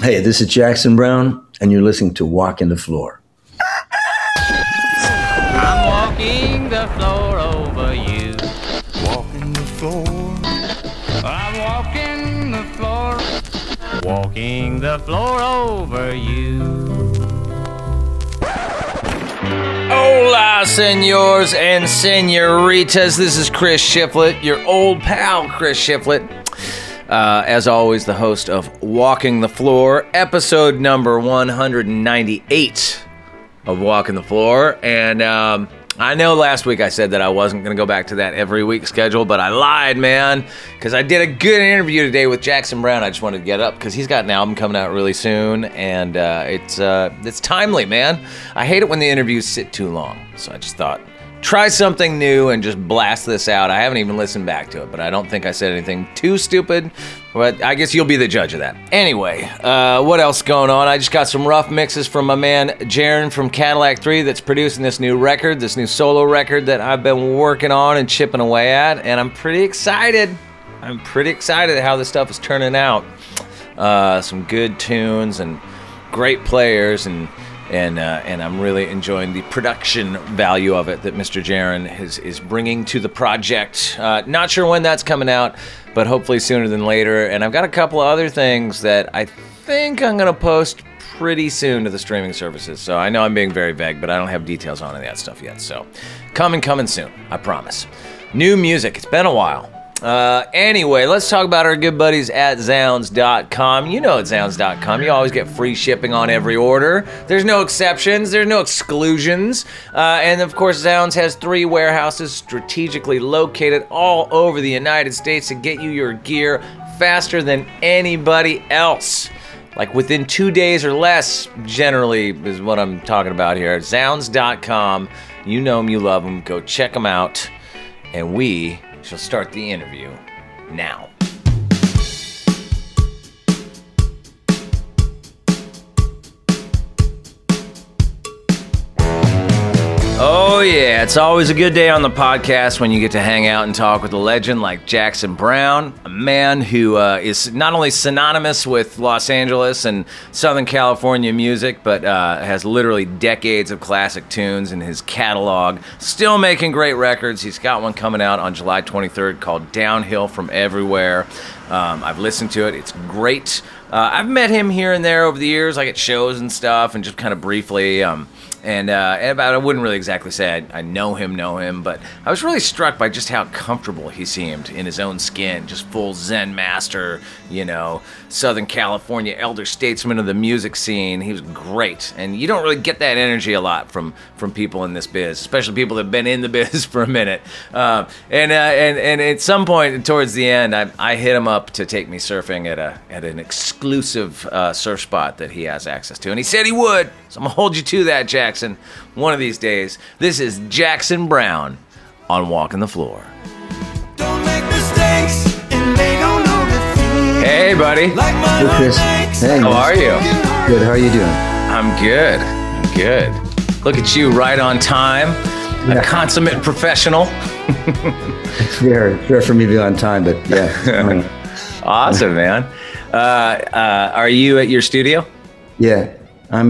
Hey, this is Jackson Browne, and you're listening to Walking the Floor. I'm walking the floor over you. Walking the floor. I'm walking the floor. Walking the floor over you. Hola, senors and senoritas. This is Chris Shiflett, your old pal, Chris Shiflett. As always, the host of Walking the Floor, episode number 198 of Walking the Floor. And I know last week I said that I wasn't going to go back to that every week schedule, but I lied, man, because I did a good interview today with Jackson Browne. I just wanted to get up because he's got an album coming out really soon, and it's timely, man. I hate it when the interviews sit too long, so I just thought, try something new and just blast this out. I haven't even listened back to it, but I don't think I said anything too stupid. But I guess you'll be the judge of that. Anyway, what else going on? I just got some rough mixes from my man Jaron from Cadillac 3 that's producing this new record, this new solo record that I've been working on and chipping away at, and I'm pretty excited. I'm pretty excited at how this stuff is turning out. Some good tunes and great players, and I'm really enjoying the production value of it that Mr. Jaron is bringing to the project. Not sure when that's coming out, but hopefully sooner than later. And I've got a couple of other things that I think I'm going to post pretty soon to the streaming services. So I know I'm being very vague, but I don't have details on any of that stuff yet. So coming soon, I promise. New music. It's been a while. Anyway, let's talk about our good buddies at Zounds.com. You know at Zounds.com, you always get free shipping on every order. There's no exceptions, there's no exclusions. And of course, Zounds has 3 warehouses strategically located all over the United States to get you your gear faster than anybody else. Like within 2 days or less, generally, is what I'm talking about here. Zounds.com, you know them, you love them. Go check them out. And we shall start the interview now. Oh yeah, it's always a good day on the podcast when you get to hang out and talk with a legend like Jackson Browne, a man who is not only synonymous with Los Angeles and Southern California music, but has literally decades of classic tunes in his catalog, still making great records. He's got one coming out on July 23rd called Downhill from Everywhere. I've listened to it. It's great. I've met him here and there over the years, like at shows and stuff, and just kind of briefly. And I wouldn't really exactly say I know him, but I was really struck by just how comfortable he seemed in his own skin, just full Zen master, you know, Southern California elder statesman of the music scene. He was great, and you don't really get that energy a lot from people in this biz, especially people that have been in the biz for a minute. And at some point towards the end, I hit him up to take me surfing at an exclusive surf spot that he has access to, and he said he would. So I'm gonna hold you to that, Jackson, one of these days. This is Jackson Browne on Walking the Floor. Don't make mistakes and they don't know the feeling. Hey, buddy. Like Hey, Chris. Hey, How are you? Good. How are you doing? I'm good. I'm good. Look at you, right on time. A consummate professional. It's rare for me to be on time, but yeah. Awesome, man. Are you at your studio? Yeah. I'm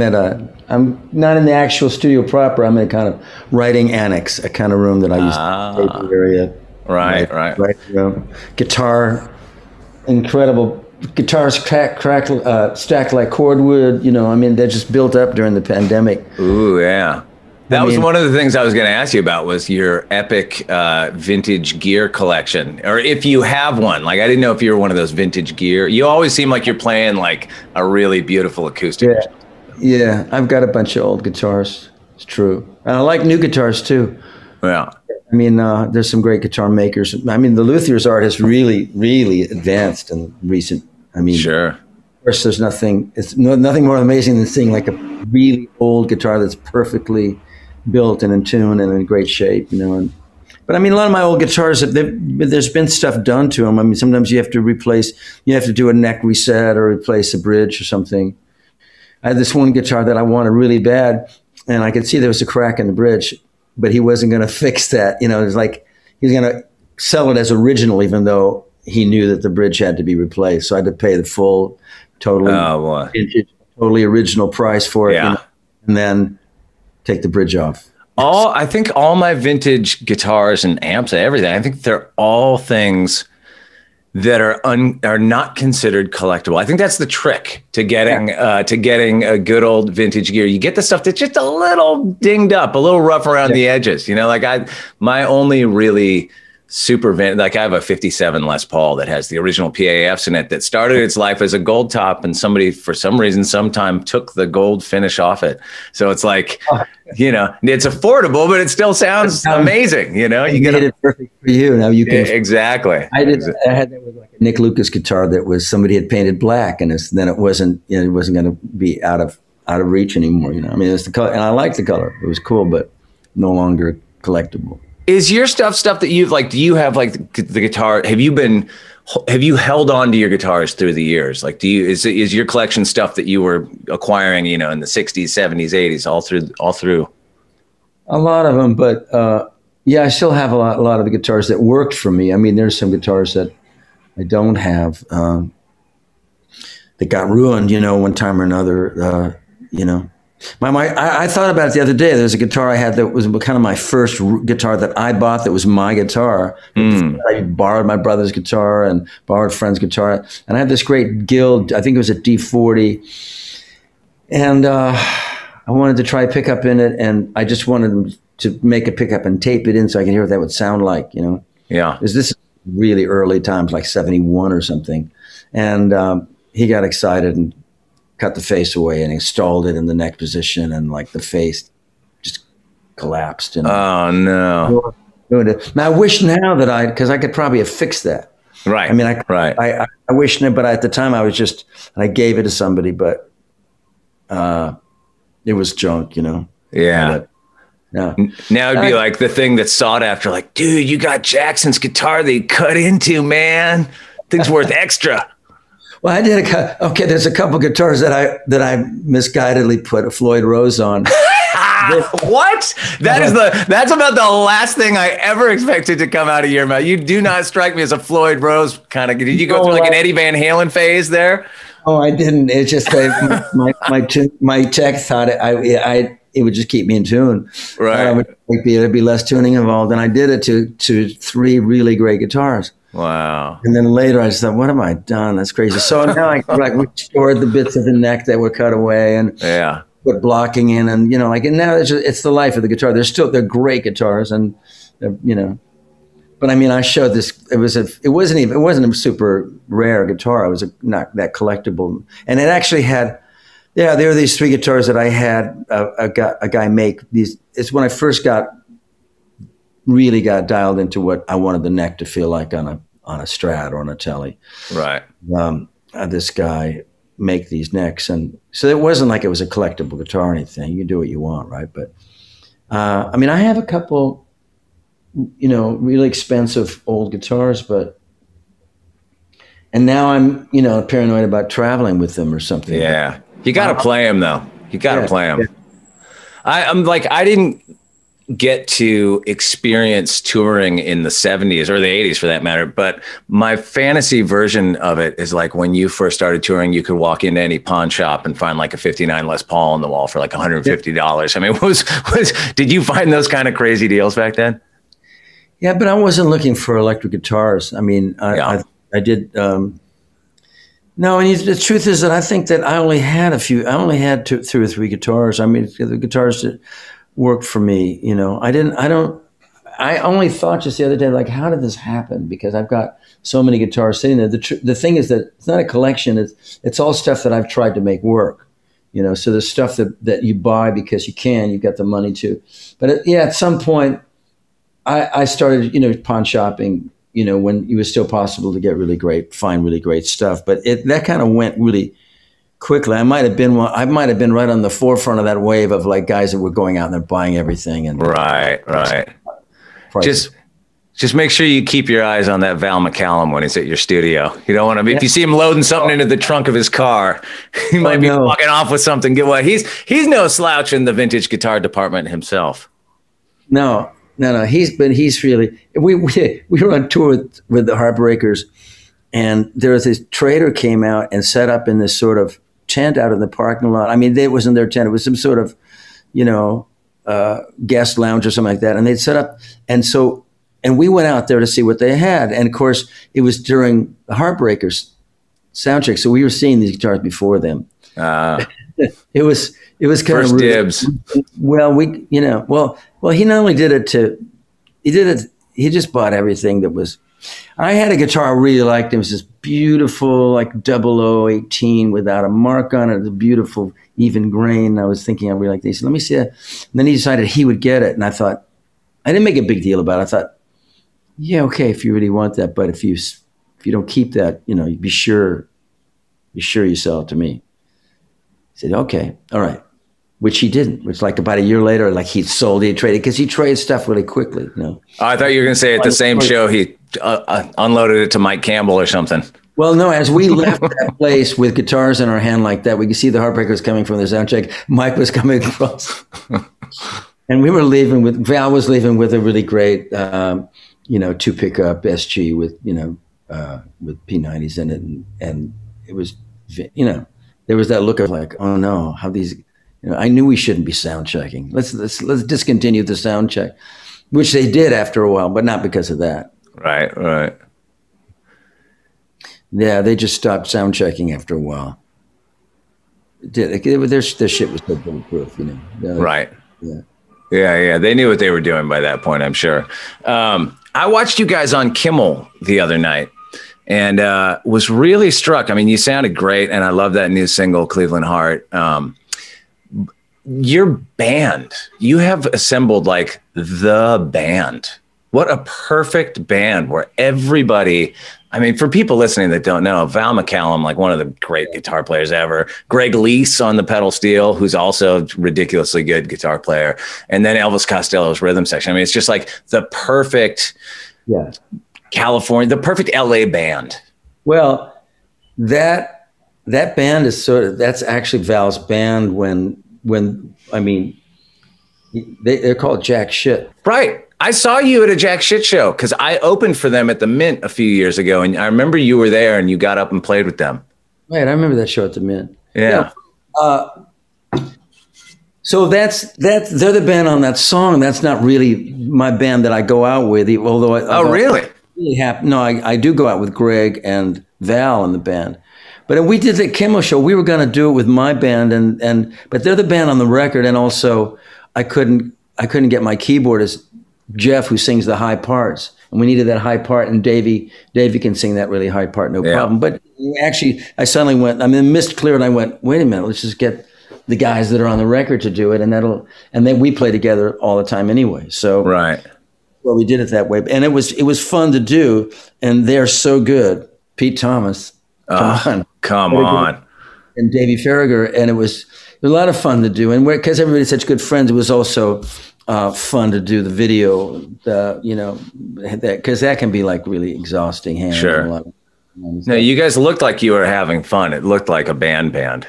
not in the actual studio proper. I'm in a kind of writing annex, a kind of room that I used to take the area. Right. Room. Guitar, incredible guitars stacked like cordwood. You know, I mean, they're just built up during the pandemic. Ooh, yeah. That was one of the things I was going to ask you about, was your epic vintage gear collection, or if you have one. Like, I didn't know if you were one of those vintage gear. You always seem like you're playing like a really beautiful acoustic. Yeah, I've got a bunch of old guitars. It's true. And I like new guitars too. Yeah. I mean, there's some great guitar makers. I mean, the luthier's art has really, really advanced in recent. I mean, sure. Of course, there's nothing. It's nothing more amazing than seeing like a really old guitar that's perfectly built and in tune and in great shape. You know, but I mean, a lot of my old guitars, there's been stuff done to them. I mean, sometimes you have to do a neck reset or replace a bridge or something. I had this one guitar that I wanted really bad, and I could see there was a crack in the bridge, but he wasn't going to fix that. You know, it was like he was going to sell it as original, even though he knew that the bridge had to be replaced. So I had to pay the full totally Oh boy. vintage, totally original price for it, Yeah. and then take the bridge off. I think all my vintage guitars and amps and everything, I think they're all things that are not considered collectible. I think that's the trick to getting a good old vintage gear. You get the stuff that's just a little dinged up, a little rough around the edges. My only really super like I have a 57 Les Paul that has the original PAFs in it that started its life as a gold top, and somebody for some reason sometime took the gold finish off it. So it's like, it's affordable, but it still sounds amazing. You get it perfect for you. Now you can exactly. I had that with like a Nick Lucas guitar that was somebody had painted black, and then it wasn't it wasn't going to be out of reach anymore. I mean, it's the color, and I liked the color. It was cool, but no longer collectible. Is your stuff that you've like, do you have like the guitar? Have you held on to your guitars through the years? Like, is your collection stuff that you were acquiring, in the 60s, 70s, 80s, all through? A lot of them, but I still have a lot of the guitars that worked for me. I mean, there's some guitars that I don't have that got ruined, one time or another, I thought about it the other day. There's a guitar I had that was kind of my first guitar that I bought that was my guitar. I borrowed my brother's guitar and borrowed a friend's guitar. And I had this great Guild, I think it was a D40. And I wanted to try a pickup in it, and I just wanted to make a pickup and tape it in so I could hear what that would sound like, Yeah. Because this is really early times, like 71 or something. And he got excited and cut the face away and installed it in the neck position, and like the face just collapsed. Oh no! Now I wish now that because I could probably have fixed that. Right. I mean, I wish, but at the time I gave it to somebody, but it was junk, Yeah. Yeah. Now it'd be like the thing that's sought after. Like, dude, you got Jackson's guitar that he cut into, man. Thing's worth extra. Well, I did there's a couple guitars that I misguidedly put a Floyd Rose on. What? That's about the last thing I ever expected to come out of your mouth. You do not strike me as a Floyd Rose kind of. Did you go through like an Eddie Van Halen phase there? Oh, I didn't. It's just my tech thought it would just keep me in tune. Right. There'd be less tuning involved, and I did it to three really great guitars. Wow. And then later I just thought, what have I done? That's crazy. So now I restored the bits of the neck that were cut away and put blocking in, and and now it's the life of the guitar. They're great guitars, and but I mean, I showed this. It wasn't a super rare guitar. It was not that collectible, and it actually had. Yeah, there were these three guitars that I had a guy make these. It's when I first really got dialed into what I wanted the neck to feel like on a Strat or on a Tele. Right. This guy make these necks, and so it wasn't like it was a collectible guitar or anything. You can do what you want, right? But I mean, I have a couple, really expensive old guitars, and now I'm paranoid about traveling with them or something. Yeah, you got to play them though. You got to play them. Yeah. I'm like, I didn't get to experience touring in the 70s or the 80s for that matter, but my fantasy version of it is like when you first started touring, you could walk into any pawn shop and find like a 59 Les Paul on the wall for like $150. I mean, did you find those kind of crazy deals back then? Yeah, but I wasn't looking for electric guitars. I mean, I did. No, and the truth is that I think that I only had two or three guitars. I mean, the guitars that worked for me, I only thought just the other day, like, how did this happen? Because I've got so many guitars sitting there. The thing is that it's not a collection. It's all stuff that I've tried to make work, so there's stuff that you buy because you've got the money to. But at some point I started, pawn shopping, when it was still possible to find really great stuff. But that kind of went really quickly. I might have been right on the forefront of that wave of like guys that were going out and they're buying everything. And right. Just make sure you keep your eyes on that Val McCallum when he's at your studio. You don't want to be, if you see him loading something into the trunk of his car, he might be walking off with something. He's no slouch in the vintage guitar department himself. No. He's really, we were on tour with the Heartbreakers, And there was this trader came out and set up in this sort of tent out in the parking lot. I mean, it wasn't their tent; it was some sort of, you know, guest lounge or something like that. And they'd set up, and we went out there to see what they had. And of course, it was during the Heartbreakers sound check, so we were seeing these guitars before them. It was kind First of rude. dibs. Well, he not only did it, he just bought everything that was. I had a guitar I really liked. It was this beautiful, like 0018 without a mark on it. It was a beautiful, even grain. I was thinking I really liked it. He said, let me see it. And then he decided he would get it. And I thought, I didn't make a big deal about it. I thought, yeah, okay, if you really want that. But if you don't keep that, you know, be sure you sell it to me. He said, okay, all right. Which he didn't. Which like about a year later, like he'd traded, because he trades stuff really quickly. You know. Oh, I thought you were going to say at the same show he unloaded it to Mike Campbell or something. Well, no, as we left that place with guitars in our hand like that, we could see the Heartbreakers coming from the sound check. Mike was coming across. And we were leaving with, Val was leaving with a really great, you know, 2-pickup SG with, you know, with P90s in it. And it was, you know, there was that look of like, oh no, how these, you know, I knew we shouldn't be sound checking. Let's discontinue the sound check, which they did after a while, but not because of that. Right. Yeah, they just stopped sound checking after a while. Their shit was so bulletproof, you know. Right. Yeah. Yeah. They knew what they were doing by that point, I'm sure. I watched you guys on Kimmel the other night and was really struck. I mean, you sounded great, and I love that new single, Cleveland Heart. Your band, you have assembled like the band. What a perfect band where everybody, I mean, for people listening that don't know, Val McCallum, like one of the great guitar players ever, Greg Leese on the pedal steel, who's also a ridiculously good guitar player, and then Elvis Costello's rhythm section. I mean, it's just like the perfect California, the perfect LA band. Well, that band is that's actually Val's band when I mean, they're called Jack Shit. Right. I saw you at a Jack Shit show because I opened for them at the Mint a few years ago, and I remember you were there and you got up and played with them. Right, I remember that show at the Mint. Yeah. So they're the band on that song. That's not really my band that I go out with, although really? No, I do go out with Greg and Val in the band. But we did the Kimmel show. We were going to do it with my band, but they're the band on the record, and also I couldn't get my keyboardist Jeff, who sings the high parts, and we needed that high part, and Davey can sing that really high part, no problem. But actually, I suddenly went, I mean, the mist cleared, and I went, wait a minute, let's just get the guys that are on the record to do it, and then we play together all the time anyway. So well, we did it that way, and it was fun to do, and they're so good. Pete Thomas, come on, and Davey Farragher, and it was a lot of fun to do, and because everybody's such good friends, it was also fun to do the video, you know, because that can be like really exhausting. Sure. No, you guys looked like you were having fun. It looked like a band.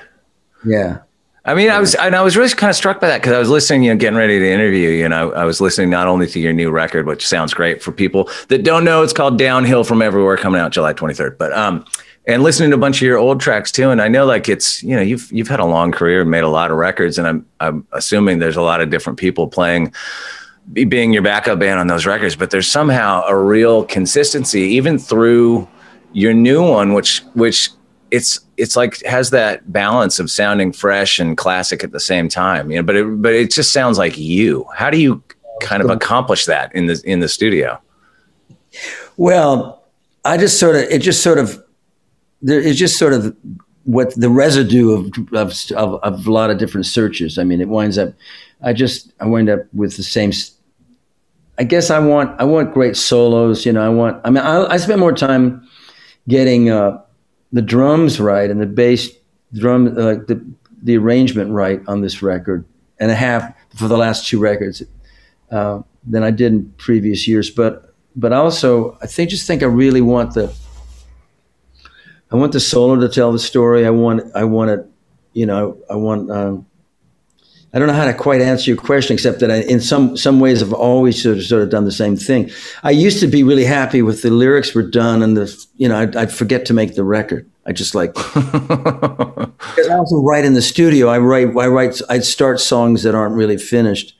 Yeah. I mean, I was really kind of struck by that because I was listening, you know, getting ready to interview you, and I was listening not only to your new record, which sounds great for people that don't know. It's called Downhill from Everywhere, coming out July 23rd. But and listening to a bunch of your old tracks too. And I know, like, it's, you know, you've had a long career and made a lot of records, and I'm assuming there's a lot of different people being your backup band on those records. But there's somehow a real consistency even through your new one, which it's like has that balance of sounding fresh and classic at the same time, you know, but it just sounds like you. How do you kind of accomplish that in the studio? Well, it's just sort of what the residue of a lot of different searches. I mean, it winds up, I wind up with the same, I guess I want great solos, you know, I spend more time getting, the drums right and the bass drum, the arrangement right on this record, and a half for the last two records than I did in previous years. But also, I think I really want the solo to tell the story. I want it, you know. I don't know how to quite answer your question, except that in some ways I've always sort of done the same thing. I used to be really happy with the lyrics were done, and I'd forget to make the record. I just like because I also write in the studio. I'd start songs that aren't really finished.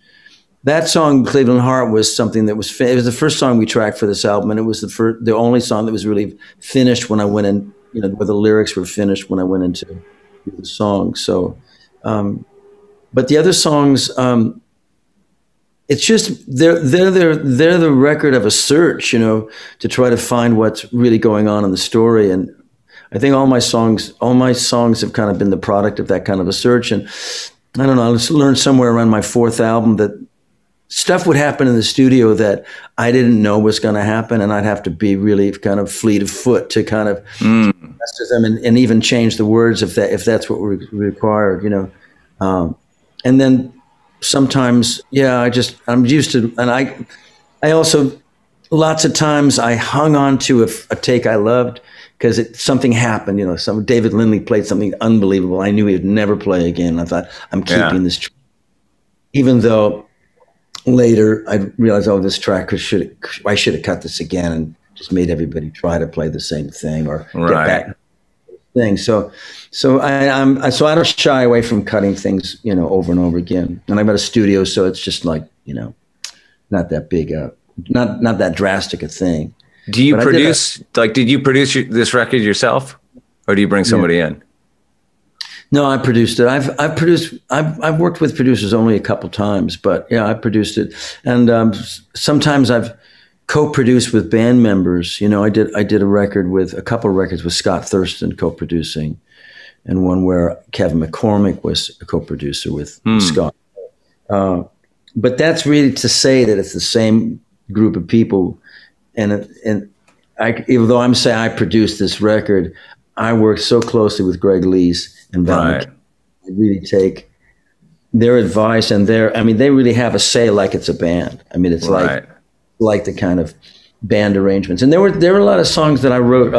That song, Cleveland Heart, was something that was it was the first song we tracked for this album, and it was the only song that was really finished when I went in. Where the lyrics were finished when I went into the song. So. But the other songs, it's just they're the record of a search, to try to find what's really going on in the story. And I think all my songs have kind of been the product of that kind of a search. And I don't know, I learned somewhere around my fourth album that stuff would happen in the studio that I didn't know was going to happen, and I'd have to be really kind of fleet of foot to kind of mess with them and even change the words if that's what required, and then sometimes, I'm used to, and I also, lots of times I hung on to a take I loved because something happened, David Lindley played something unbelievable. I knew he would never play again. I thought, I'm keeping this track. Even though later I realized, this track I should have cut this again and just made everybody try to play the same thing or get back thing. So I don't shy away from cutting things, over and over again. And I've got a studio, so it's just like, not that big, not that drastic a thing. Do you produce? Did you produce this record yourself, or do you bring somebody in? No, I produced it. I've worked with producers only a couple times, but I produced it. And sometimes I've co-produced with band members. I did a couple of records with Scott Thurston co-producing, and one where Kevin McCormick was a co-producer with Scott. But that's really to say that it's the same group of people. And even though I'm saying I produced this record, I worked so closely with Greg Lees and Val McCormick. I really take their advice and they really have a say like it's a band. It's like the kind of band arrangements. And there were a lot of songs that I wrote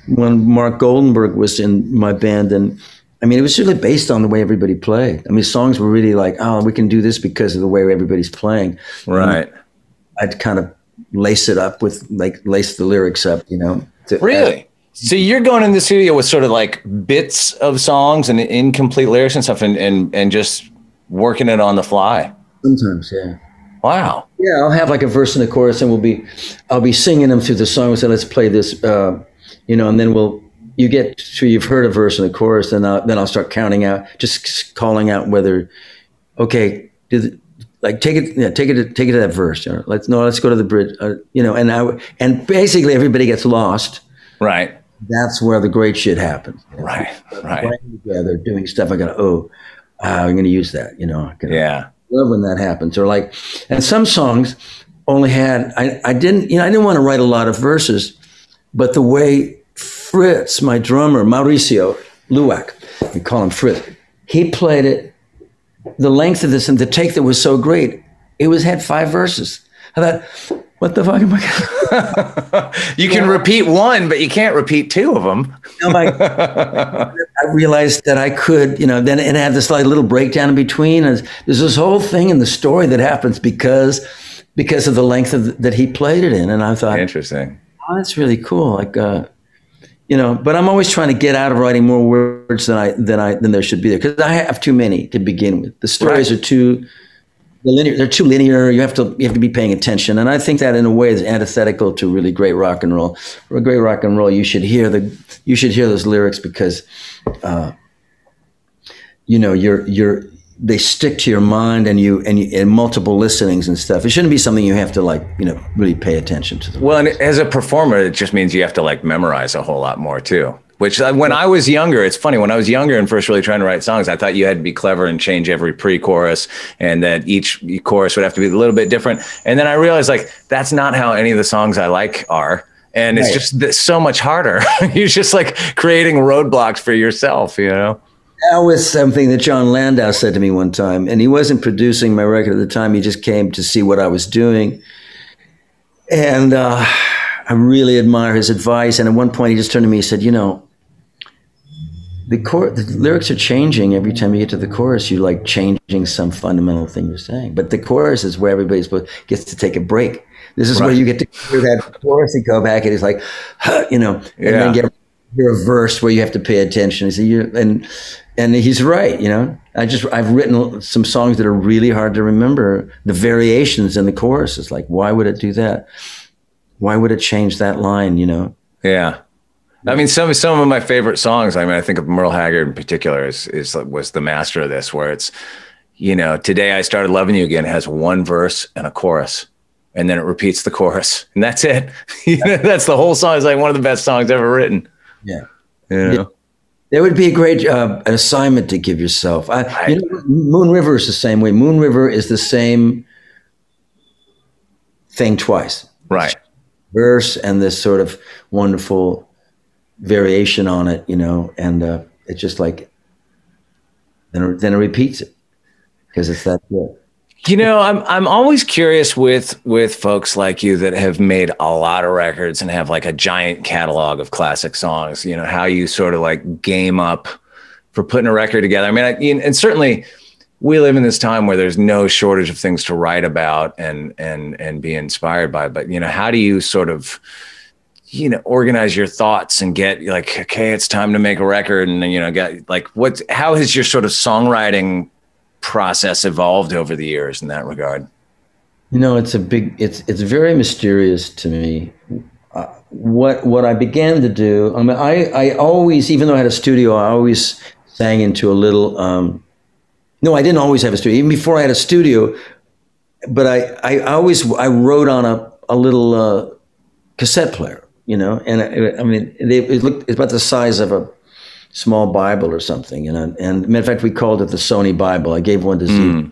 when Mark Goldenberg was in my band, and it was really based on the way everybody played. Songs were really like, we can do this because of the way everybody's playing. Right. And I'd kind of lace it up with lace the lyrics up, Really? So you're going in the studio with sort of like bits of songs and incomplete lyrics and stuff, and just working it on the fly. Sometimes, yeah. Wow. Yeah, I'll have like a verse and a chorus, and I'll be singing them through the song. We say, let's play this, and then you get to, you've heard a verse and a chorus, and then I'll start counting out, just calling out whether, okay, take it to that verse. Let's go to the bridge. And basically everybody gets lost. Right. That's where the great shit happens. Right. Playing together, doing stuff. I go, I'm going to use that. Yeah. Love when that happens. Or and some songs only had, I didn't want to write a lot of verses, but the way Fritz, my drummer, Mauricio Luwak, we call him Fritz, he played it, the length of this and the take that was so great, had 5 verses. I thought, what the fuck am I going to You can repeat one, but you can't repeat 2 of them. I realized that I could, then it had this little breakdown in between. And there's this whole thing in the story that happens because of the length that he played it in. And I thought, interesting. Oh, that's really cool. But I'm always trying to get out of writing more words than there should be there, because I have too many to begin with. The stories are too linear. They're too linear. You have to be paying attention, and I think that in a way is antithetical to really great rock and roll. For a great rock and roll, you should hear those lyrics because, they stick to your mind, and multiple listenings and stuff. It shouldn't be something you have to really pay attention to. Well, and as a performer, it just means you have to memorize a whole lot more too. Which when I was younger, it's funny, when I was younger and first really trying to write songs, I thought you had to be clever and change every pre-chorus, and that each chorus would have to be a little bit different. And then I realized that's not how any of the songs I like are. And it's just so much harder. You're just creating roadblocks for yourself, That was something that John Landau said to me one time, and he wasn't producing my record at the time. He just came to see what I was doing. And I really admire his advice. And at one point he just turned to me and said, the lyrics are changing every time you get to the chorus. You like changing some fundamental thing you're saying, but the chorus is where everybody gets to take a break. This is where you get to hear that chorus and go back, and it's like, you know, and then hear a verse where you have to pay attention. And he's right, you know. I've written some songs that are really hard to remember. The variations in the chorus is like, why would it do that? Why would it change that line? You know? Yeah. I mean, some of my favorite songs. I mean, I think of Merle Haggard in particular was the master of this, where it's, you know, Today I Started Loving You Again has one verse and a chorus, and then it repeats the chorus, and that's it. That's the whole song. It's like one of the best songs ever written. Yeah. You know? Yeah. That would be a great assignment to give yourself. You know, Moon River is the same way. Moon River is the same thing twice. Right. Verse and this sort of wonderful variation on it, you know, and it's just like, then it repeats it because it's that good. You know, I'm always curious with folks like you that have made a lot of records and have like a giant catalog of classic songs, you know, how you sort of like game up for putting a record together. I mean, and certainly we live in this time where there's no shortage of things to write about and be inspired by, but, you know, how do you sort of, you know, organize your thoughts and get like, okay, it's time to make a record, and then, you know, get like, how has your sort of songwriting process evolved over the years in that regard? You know, it's very mysterious to me. What I began to do, I mean, I always, even though I had a studio, I always sang into a little, no, I didn't always have a studio, even before I had a studio, but I wrote on a little cassette player, you know, and I mean, it's about the size of a small Bible or something, and matter of fact, we called it the Sony Bible. I gave one to Z.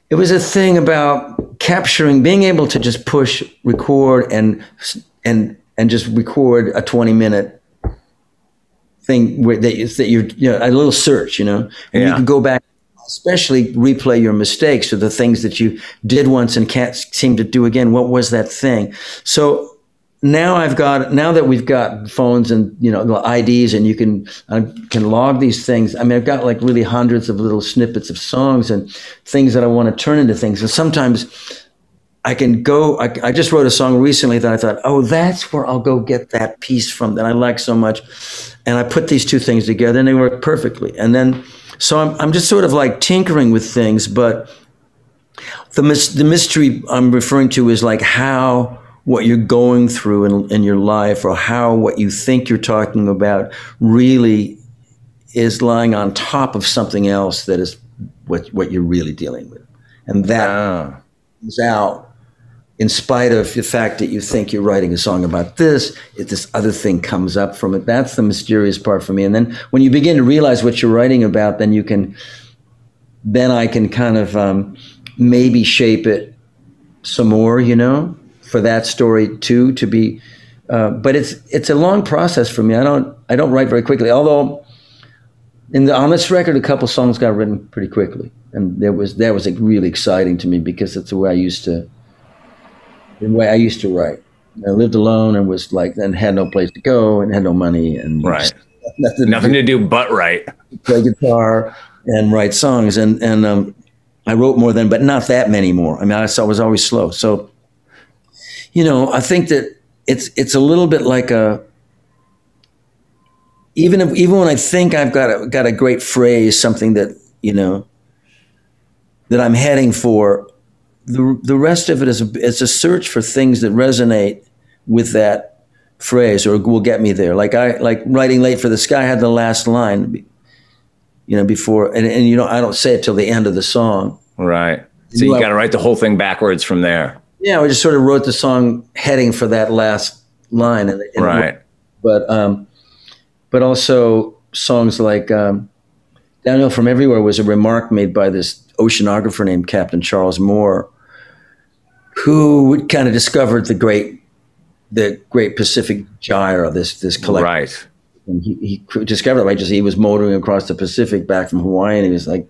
It was a thing about capturing, being able to just push record and just record a 20-minute thing where that you're, you know, a little search, you know, and you can go back, especially replay your mistakes or the things that you did once and can't seem to do again. What was that thing? So now that we've got phones and, you know, the IDs, and you can log these things. I mean, I've got like really hundreds of little snippets of songs and things that I want to turn into things. And sometimes I can go, I just wrote a song recently that I thought, oh, that's where I'll go get that piece from that I like so much. And I put these two things together and they work perfectly. And then, so I'm just sort of like tinkering with things, but the mystery I'm referring to is like how what you're going through in your life, or how what you think you're talking about really is lying on top of something else that is what you're really dealing with. And that is out in spite of the fact that you think you're writing a song about this, this other thing comes up from it. That's the mysterious part for me. And then when you begin to realize what you're writing about, then I can kind of maybe shape it some more, you know, for that story too, to be, but it's a long process for me. I don't write very quickly. Although on this record, a couple songs got written pretty quickly, and that was like really exciting to me because it's the way I used to write. I lived alone and was like, and had no place to go and had no money and nothing to do but write, play guitar and write songs, and I wrote more then, but not that many more. I mean, I was always slow, so. You know, I think that it's a little bit like even when I think I've got a great phrase, something that, you know, that I'm heading for, the rest of it is a search for things that resonate with that phrase or will get me there. Like Writing Late for the Sky had the last line, you know, before, and you know, I don't say it till the end of the song. Right. So you got to write the whole thing backwards from there. Yeah, I just sort of wrote the song heading for that last line, and right. But also songs like "Downhill from Everywhere" was a remark made by this oceanographer named Captain Charles Moore, who kind of discovered the great Pacific gyre, this collection. Right. And he discovered it he was motoring across the Pacific back from Hawaii, and he was like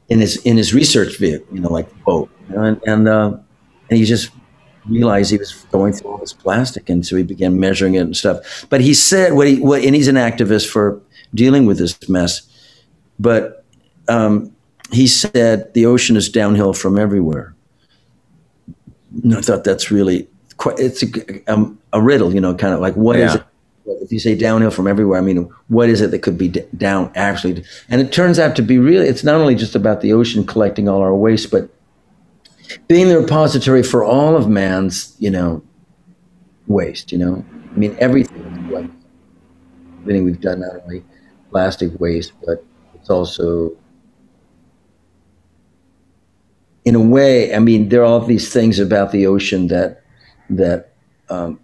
in his research vehicle, you know, like boat, you know, and he just realized he was going through all this plastic, and so he began measuring it and stuff. But he said and he's an activist for dealing with this mess. But he said the ocean is downhill from everywhere. And I thought that's really it's a riddle, kind of like what is it? If you say downhill from everywhere, I mean, what is it that could be down actually? And it turns out to be really, it's not only just about the ocean collecting all our waste, but being the repository for all of man's, waste, I mean, everything we've done, not only plastic waste, but it's also, in a way, I mean, there are all these things about the ocean that are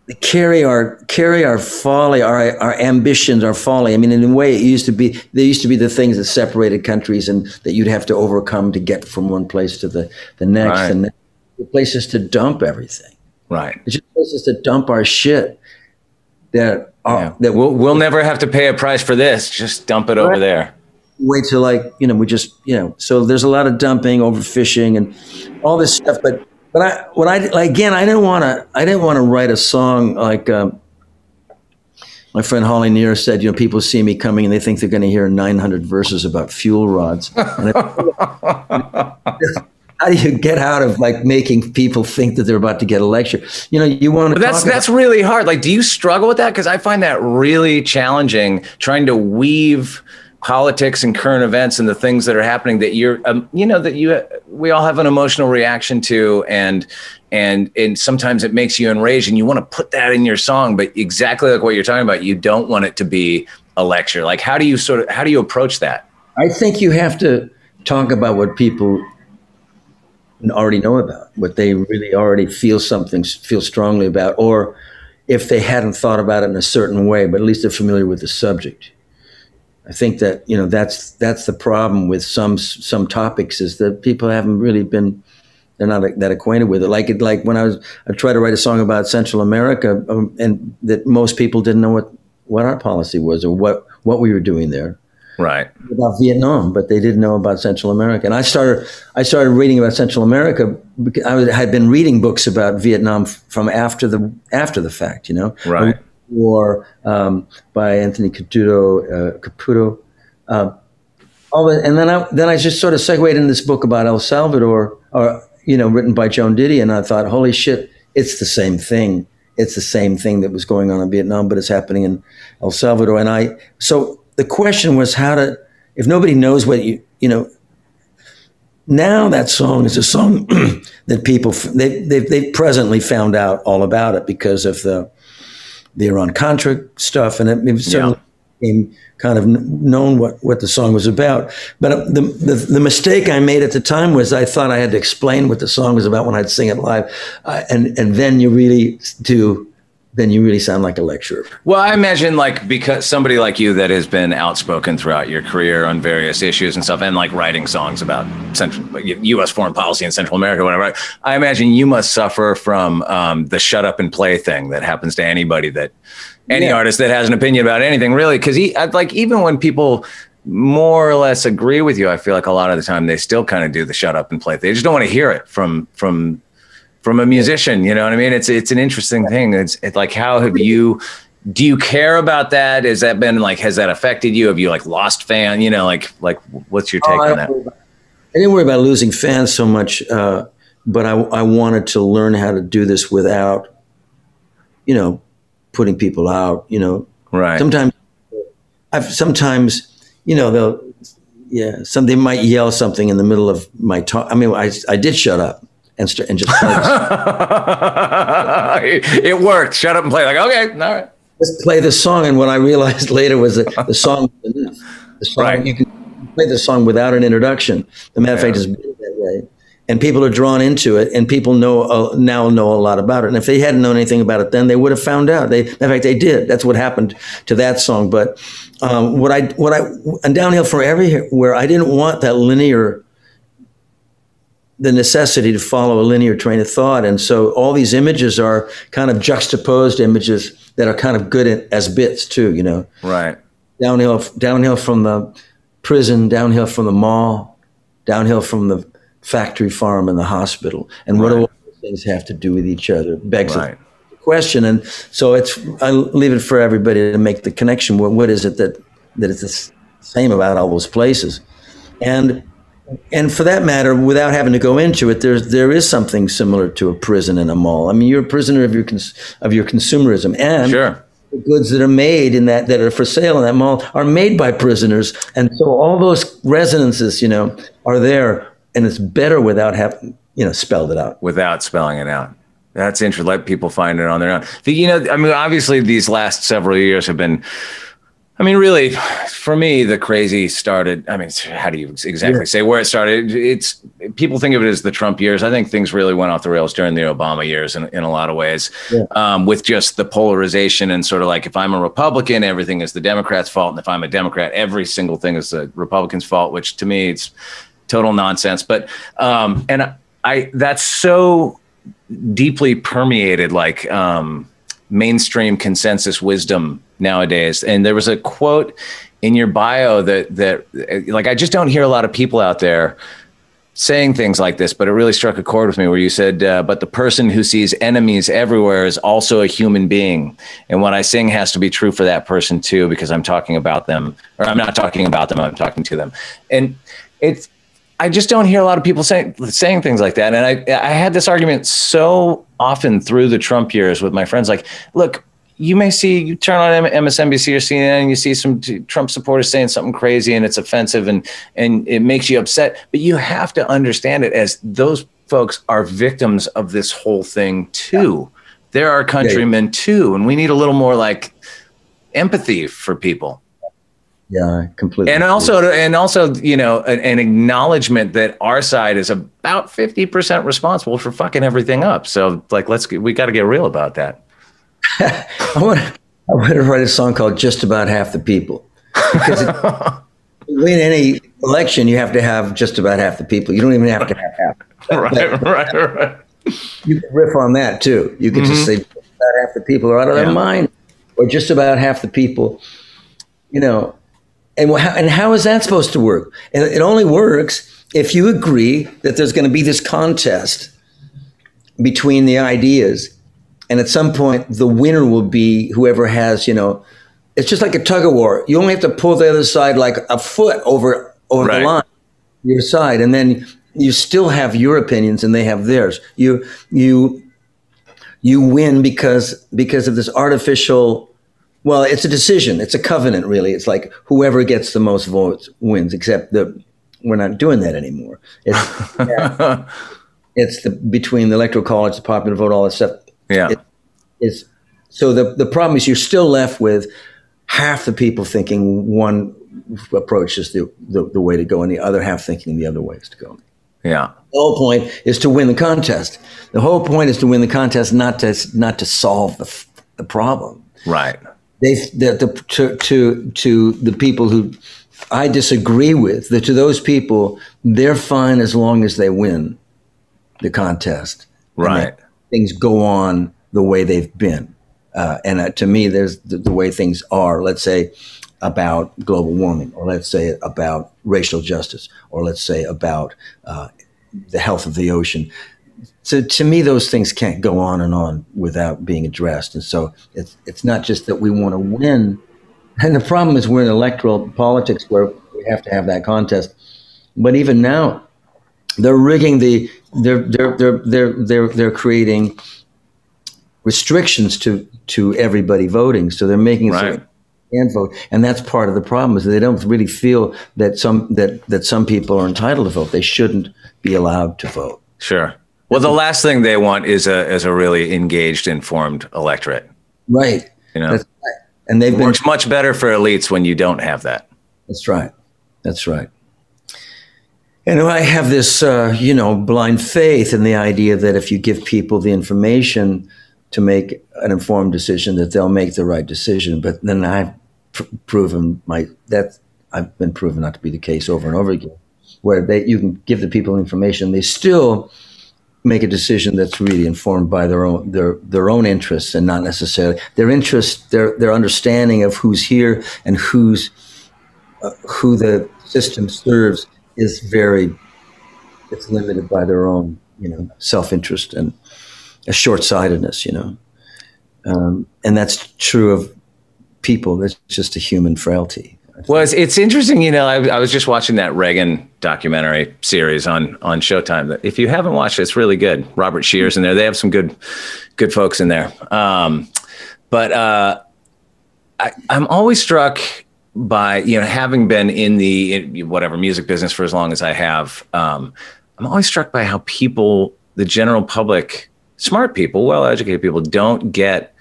they carry our folly, our ambitions, our folly. I mean, in a way, there used to be the things that separated countries and that you'd have to overcome to get from one place to the next. Right. And the places to dump everything. Right. It's just places to dump our shit that we'll never have to pay a price for this. Just dump it over there. Wait till we just so there's a lot of dumping, overfishing, and all this stuff. But I didn't want to write a song like my friend Holly Near said. People see me coming and they think they're going to hear 900 verses about fuel rods. And how do you get out of making people think that they're about to get a lecture? You want to. That's really hard. Do you struggle with that? Because I find that really challenging, trying to weave politics and current events and the things that are happening that we all have an emotional reaction to, and sometimes it makes you enraged and you want to put that in your song, but exactly like what you're talking about, you don't want it to be a lecture. How do you approach that? I think you have to talk about what people already know about, what they really already feel strongly about, or if they hadn't thought about it in a certain way, but at least they're familiar with the subject. I think that that's the problem with some topics, is that people haven't really they're not that acquainted with it. Like when I tried to write a song about Central America, and that most people didn't know what our policy was or what we were doing there. Right. About Vietnam, but they didn't know about Central America. And I started reading about Central America because I had been reading books about Vietnam from after the fact, Right. War by Anthony Caputo, and then I just sort of segued into this book about El Salvador, written by Joan Didion, and I thought, holy shit, it's the same thing. It's the same thing that was going on in Vietnam, but it's happening in El Salvador. And so the question was if nobody knows what now that song is a song that people they've presently found out all about it because of the Iran-Contra stuff, and it certainly became kind of known what the song was about. But the mistake I made at the time was I thought I had to explain what the song was about when I'd sing it live, and then you really sound like a lecturer. Well, I imagine because somebody like you that has been outspoken throughout your career on various issues and stuff, and writing songs about U.S. foreign policy in Central America, whatever. I imagine you must suffer from the shut up and play thing that happens to anybody any artist that has an opinion about anything, really. Because even when people more or less agree with you, I feel like a lot of the time they still kind of do the shut up and play. They just don't want to hear it from a musician, you know what I mean? It's an interesting thing. It's how do you care about that? Has that been has that affected you? Have you lost fan? What's your take on that? I didn't worry about losing fans so much, but I wanted to learn how to do this without, putting people out, Right. Sometimes, they might yell something in the middle of my talk. I mean, I did shut up. And just it worked. Shut up and play. Okay, all right. Let's play the song. And what I realized later was that the song was enough. The song, right. You can play the song without an introduction. The matter of fact, it's built that way, and people are drawn into it. And people now know a lot about it. And if they hadn't known anything about it then, they would have found out. In fact, they did. That's what happened to that song. But and Downhill from Everywhere, I didn't want that the necessity to follow a linear train of thought. And so all these images are kind of juxtaposed images that are kind of good as bits too, Right. Downhill from the prison, downhill from the mall, downhill from the factory farm and the hospital. And what do all those things have to do with each other? Begs the question. And so I leave it for everybody to make the connection. What is it that it's the same about all those places? And for that matter, without having to go into it, there is something similar to a prison and a mall. I mean, you're a prisoner of your consumerism, and the goods that are made that are for sale in that mall are made by prisoners, and so all those resonances, are there, and it's better without having spelled it out. Without spelling it out. That's interesting. Let people find it on their own. Obviously, these last several years have been. Really, for me, the crazy started. How do you exactly say where it started? It's people think of it as the Trump years. I think things really went off the rails during the Obama years in a lot of ways, with just the polarization and sort of like, if I'm a Republican, everything is the Democrats' fault. And if I'm a Democrat, every single thing is the Republicans' fault, which to me, it's total nonsense. But that's so deeply permeated, like mainstream consensus wisdom nowadays. And there was a quote in your bio that I just don't hear a lot of people out there saying things like this, but it really struck a chord with me, where you said, but the person who sees enemies everywhere is also a human being. And what I sing has to be true for that person too, because I'm talking about them, or I'm not talking about them, I'm talking to them. And I just don't hear a lot of people saying things like that. And I had this argument so often through the Trump years with my friends, like, look, you turn on MSNBC or CNN and you see some Trump supporters saying something crazy and it's offensive and it makes you upset. But you have to understand it as those folks are victims of this whole thing too. They're our countrymen too. And we need a little more like empathy for people. Yeah, completely. And also, an acknowledgement that our side is about 50% responsible for fucking everything up. So like, we got to get real about that. I want to write a song called "Just About Half the People," because to win any election, you have to have just about half the people. You don't even have to have half. Right. You can riff on that too. You can just say just about half the people are out of their mind, or just about half the people. And how is that supposed to work? And it only works if you agree that there's going to be this contest between the ideas. And at some point, the winner will be whoever has, it's just like a tug of war. You only have to pull the other side like a foot over the line, your side. And then you still have your opinions and they have theirs. You win because of this artificial, well, it's a decision. It's a covenant, really. It's like whoever gets the most votes wins, except that we're not doing that anymore. It's between the Electoral College, the popular vote, all that stuff. Yeah. So the problem is you're still left with half the people thinking one approach is the way to go and the other half thinking the other way is to go. Yeah. The whole point is to win the contest. The whole point is to win the contest, not to solve the problem. Right. To the people who I disagree with, to those people, they're fine as long as they win the contest. Right. Things go on the way they've been. And to me, there's the way things are, let's say, about global warming, or let's say about racial justice, or let's say about the health of the ocean. So to me, those things can't go on and on without being addressed. And so it's not just that we want to win. And the problem is we're in electoral politics where we have to have that contest. But even now, they're rigging they're creating restrictions to everybody voting. So they're making it so they can't vote. And that's part of the problem, is they don't really feel that some people are entitled to vote. They shouldn't be allowed to vote. Sure. Well, the last thing they want is a really engaged, informed electorate. Right. That's right. And it works much better for elites when you don't have that. That's right. That's right. And I have this, blind faith in the idea that if you give people the information to make an informed decision, that they'll make the right decision. But then I've I've been proven not to be the case over and over again, where you can give the people information, they still make a decision that's really informed by their own interests and not necessarily their interests, their understanding of who's here and who the system serves is it's limited by their own, self-interest and a short-sightedness, and that's true of people. That's just a human frailty. Well, it's interesting, I was just watching that Reagan documentary series on Showtime. If you haven't watched it, it's really good. Robert Shear's in there. They have some good folks in there. But I'm always struck by, having been in the whatever music business for as long as I have, I'm always struck by how people, the general public, smart people, well-educated people, don't get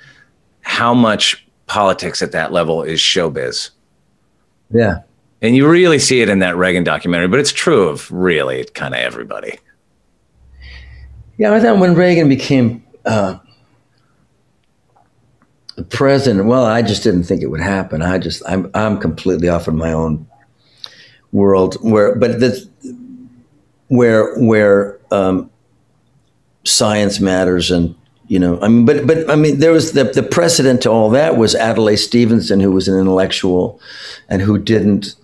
how much politics at that level is showbiz. Yeah. And you really see it in that Reagan documentary, but it's true of really kind of everybody. Yeah, I thought when Reagan became the president, well, I just didn't think it would happen. I'm completely off in my own world where science matters, and there was the precedent to all that was Adlai Stevenson, who was an intellectual and who couldn't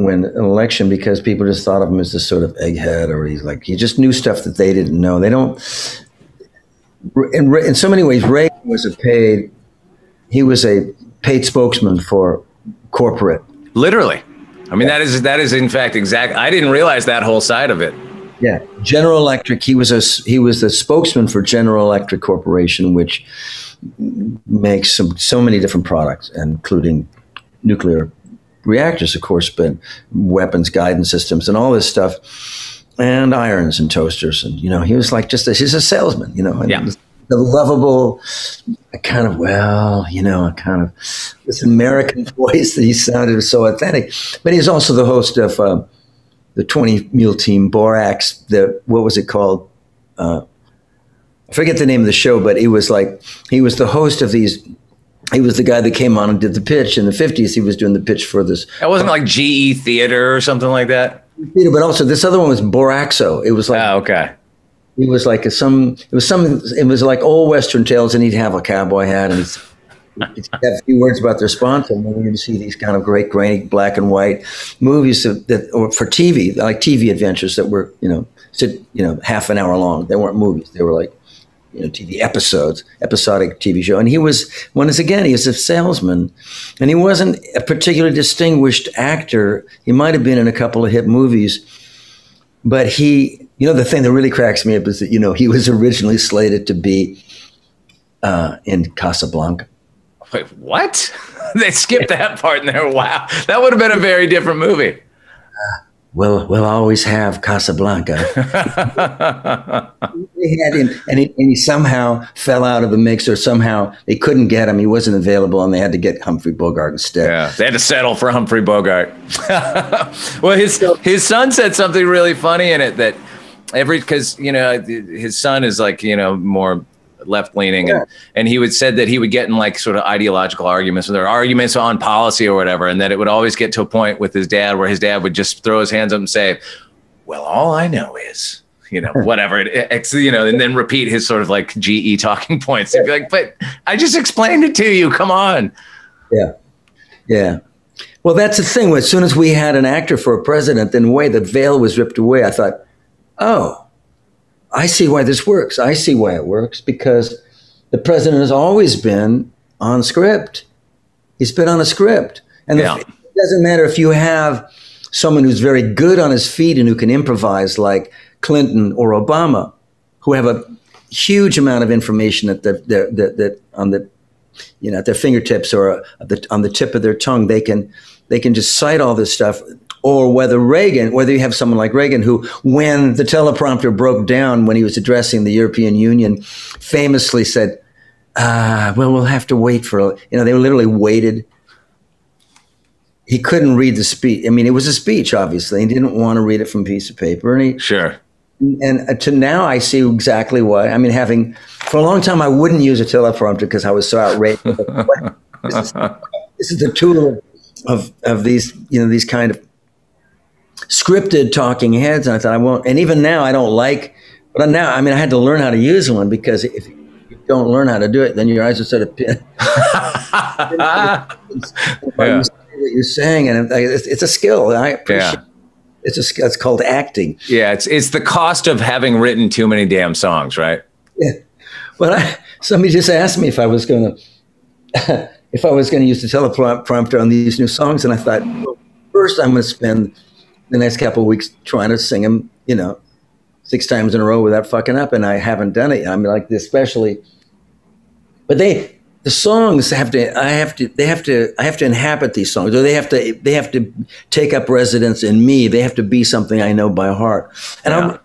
win an election because people just thought of him as this sort of egghead, or he just knew stuff that they didn't know. They don't. In so many ways, Reagan was a paid spokesman for corporate. Literally, I mean that is in fact exact. I didn't realize that whole side of it. Yeah, General Electric. He was the spokesman for General Electric Corporation, which makes so many different products, including nuclear reactors, of course, but weapons guidance systems and all this stuff, and irons and toasters. And he was like he's a salesman. And the lovable kind of this American voice that he sounded so authentic. But he's also the host of the 20 Mule Team Borax, what was it called? I forget the name of the show, but he was the host of these. He was the guy that came on and did the pitch in the 50s. He was doing the pitch for this. It wasn't like GE Theater or something like that? Theater, but also this other one was Boraxo. It was like, okay. It was like it was like old Western tales, and he'd have a cowboy hat, and he'd have a few words about their sponsor, and then you'd see these kind of great grainy black and white movies or for TV, like TV adventures that were, half an hour long. They weren't movies. They were like, TV episodic TV show. And he was a salesman, and he wasn't a particularly distinguished actor. He might have been in a couple of hit movies, but the thing that really cracks me up is that, he was originally slated to be in Casablanca. Wait, what? They skipped that part in there. Wow. That would have been a very different movie. We'll always have Casablanca. They had him, and he somehow fell out of the mix, or somehow they couldn't get him. He wasn't available, and they had to get Humphrey Bogart instead. Yeah, they had to settle for Humphrey Bogart. Well, his son said something really funny in it that because his son is more left-leaning, and he said that he would get in sort of ideological arguments, or there are arguments on policy or whatever, and that it would always get to a point with his dad where his dad would just throw his hands up and say, well, all I know is, whatever, and then repeat his sort of GE talking points. He'd be like, but I just explained it to you, come on. Yeah. Well, that's the thing. As soon as we had an actor for a president, then the veil was ripped away. I thought, oh, I see why this works. I see why it works, because the president has always been on script. He's been on a script. And it doesn't matter if you have someone who's very good on his feet and who can improvise like Clinton or Obama, who have a huge amount of information at at their fingertips or on the tip of their tongue. They can just cite all this stuff. Or whether you have someone like Reagan, who, when the teleprompter broke down when he was addressing the European Union, famously said, well, we'll have to wait for, they literally waited. He couldn't read the speech. I mean, it was a speech, obviously. He didn't want to read it from a piece of paper. Sure. And to now, I see exactly why. I mean, for a long time, I wouldn't use a teleprompter because I was so outraged. This is the tool of these, these kind of scripted talking heads, and I thought I won't. And even now, I don't like. But now, I had to learn how to use one, because if you don't learn how to do it, then your eyes are sort of pinned. what you're saying, and it's a skill. And I appreciate. Yeah. It's a skill. It's called acting. Yeah, it's the cost of having written too many damn songs, right? Yeah. But somebody just asked me if I was going to use the teleprompter on these new songs, and I thought, well, first I'm going to spend the next couple of weeks trying to sing them, 6 times in a row without fucking up, and I haven't done it. I mean, like especially, but the songs have to inhabit these songs, or they have to take up residence in me. They have to be something I know by heart. And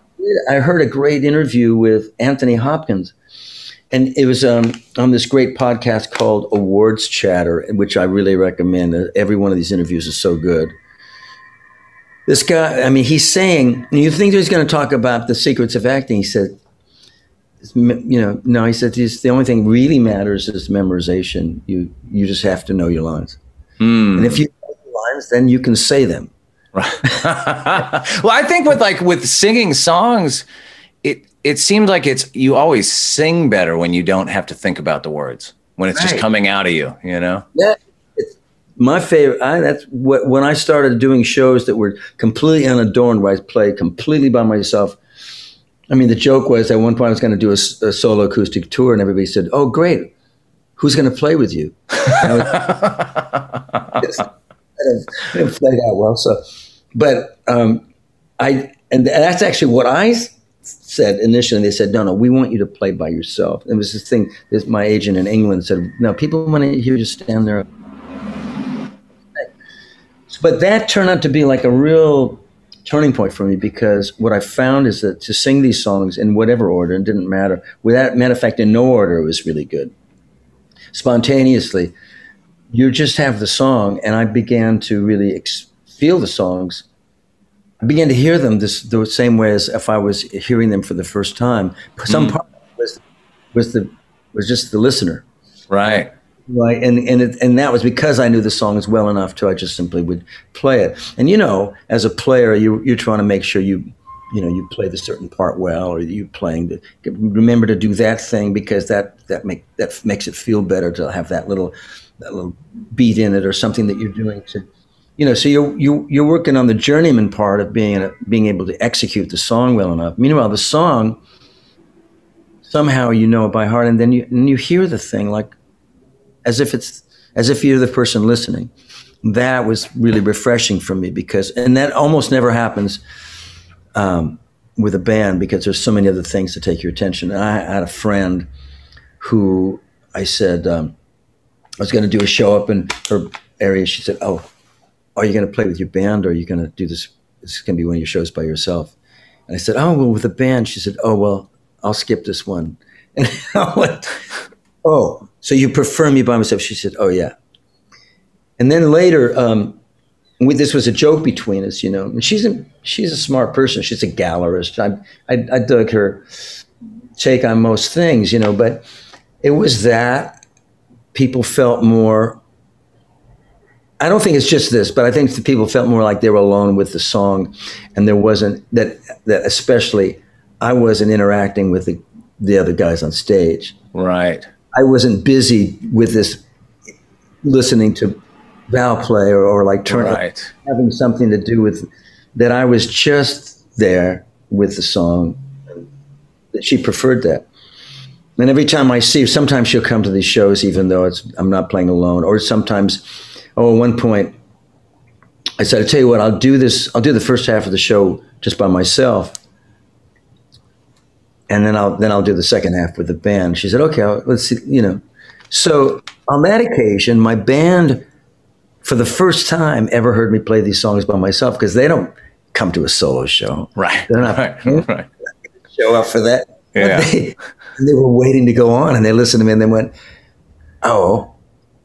I heard a great interview with Anthony Hopkins, and it was on this great podcast called Awards Chatter, which I really recommend. Every one of these interviews is so good. This guy, I mean, he's saying, you think he's going to talk about the secrets of acting? He said, no, he said, the only thing really matters is memorization. You just have to know your lines. And if you know your lines, then you can say them. Right. Well, I think with singing songs, it seems like you always sing better when you don't have to think about the words, when it's just coming out of you, Yeah. It's my favorite. When I started doing shows that were completely unadorned, where I played completely by myself. I mean, the joke was at one point I was going to do a solo acoustic tour, and everybody said, "Oh, great! Who's going to play with you?" I didn't play that well, so. But and that's actually what I said initially. They said, "No, we want you to play by yourself." It was this thing. My agent in England said, "No, people want to hear you stand there." But that turned out to be like a real turning point for me, because what I found is that to sing these songs in whatever order, it didn't matter. Matter of fact, in no order, it was really good. Spontaneously, you just have the song, and I began to really feel the songs. I began to hear them the same way as if I was hearing them for the first time. Some part was just the listener, right? Right, and that was because I knew the songs well enough to I just simply would play it. And as a player, you're trying to make sure you play the certain part well, or you remember to do that thing, because that makes it feel better to have that little beat in it, or something that you're doing to, so you're working on the journeyman part of being able to execute the song well enough. Meanwhile, the song somehow it by heart, and then you hear the thing like, as if you're the person listening. That was really refreshing for me, and that almost never happens with a band, because there's so many other things to take your attention. And I had a friend who I said, I was going to do a show up in her area. She said, "Oh, are you going to play with your band, or are you going to do this? This is going to be one of your shows by yourself?" And I said, "Oh, well, with a band." She said, "Oh, well, I'll skip this one." And I went, "Oh, so you prefer me by myself?" She said, "Oh, yeah." And then later, this was a joke between us, And she's a smart person. She's a gallerist. I dug her take on most things, But it was that people felt more. I don't think it's just this, but I think the people felt more like they were alone with the song, and there wasn't that. Especially, I wasn't interacting with the other guys on stage. Right. I wasn't busy with this, listening to Val play or like having something to do with that. I was just there with the song. That she preferred that. And every time I see her, sometimes she'll come to these shows, even though I'm not playing alone. Or sometimes, at one point, I said, "I tell you what, I'll do the first half of the show just by myself. And then I'll do the second half with the band." She said, "Okay, let's see," So on that occasion, my band, for the first time, ever heard me play these songs by myself, because they don't come to a solo show. Right. They're not right. show up for that. Yeah. They were waiting to go on, and they listened to me, and they went, "Oh,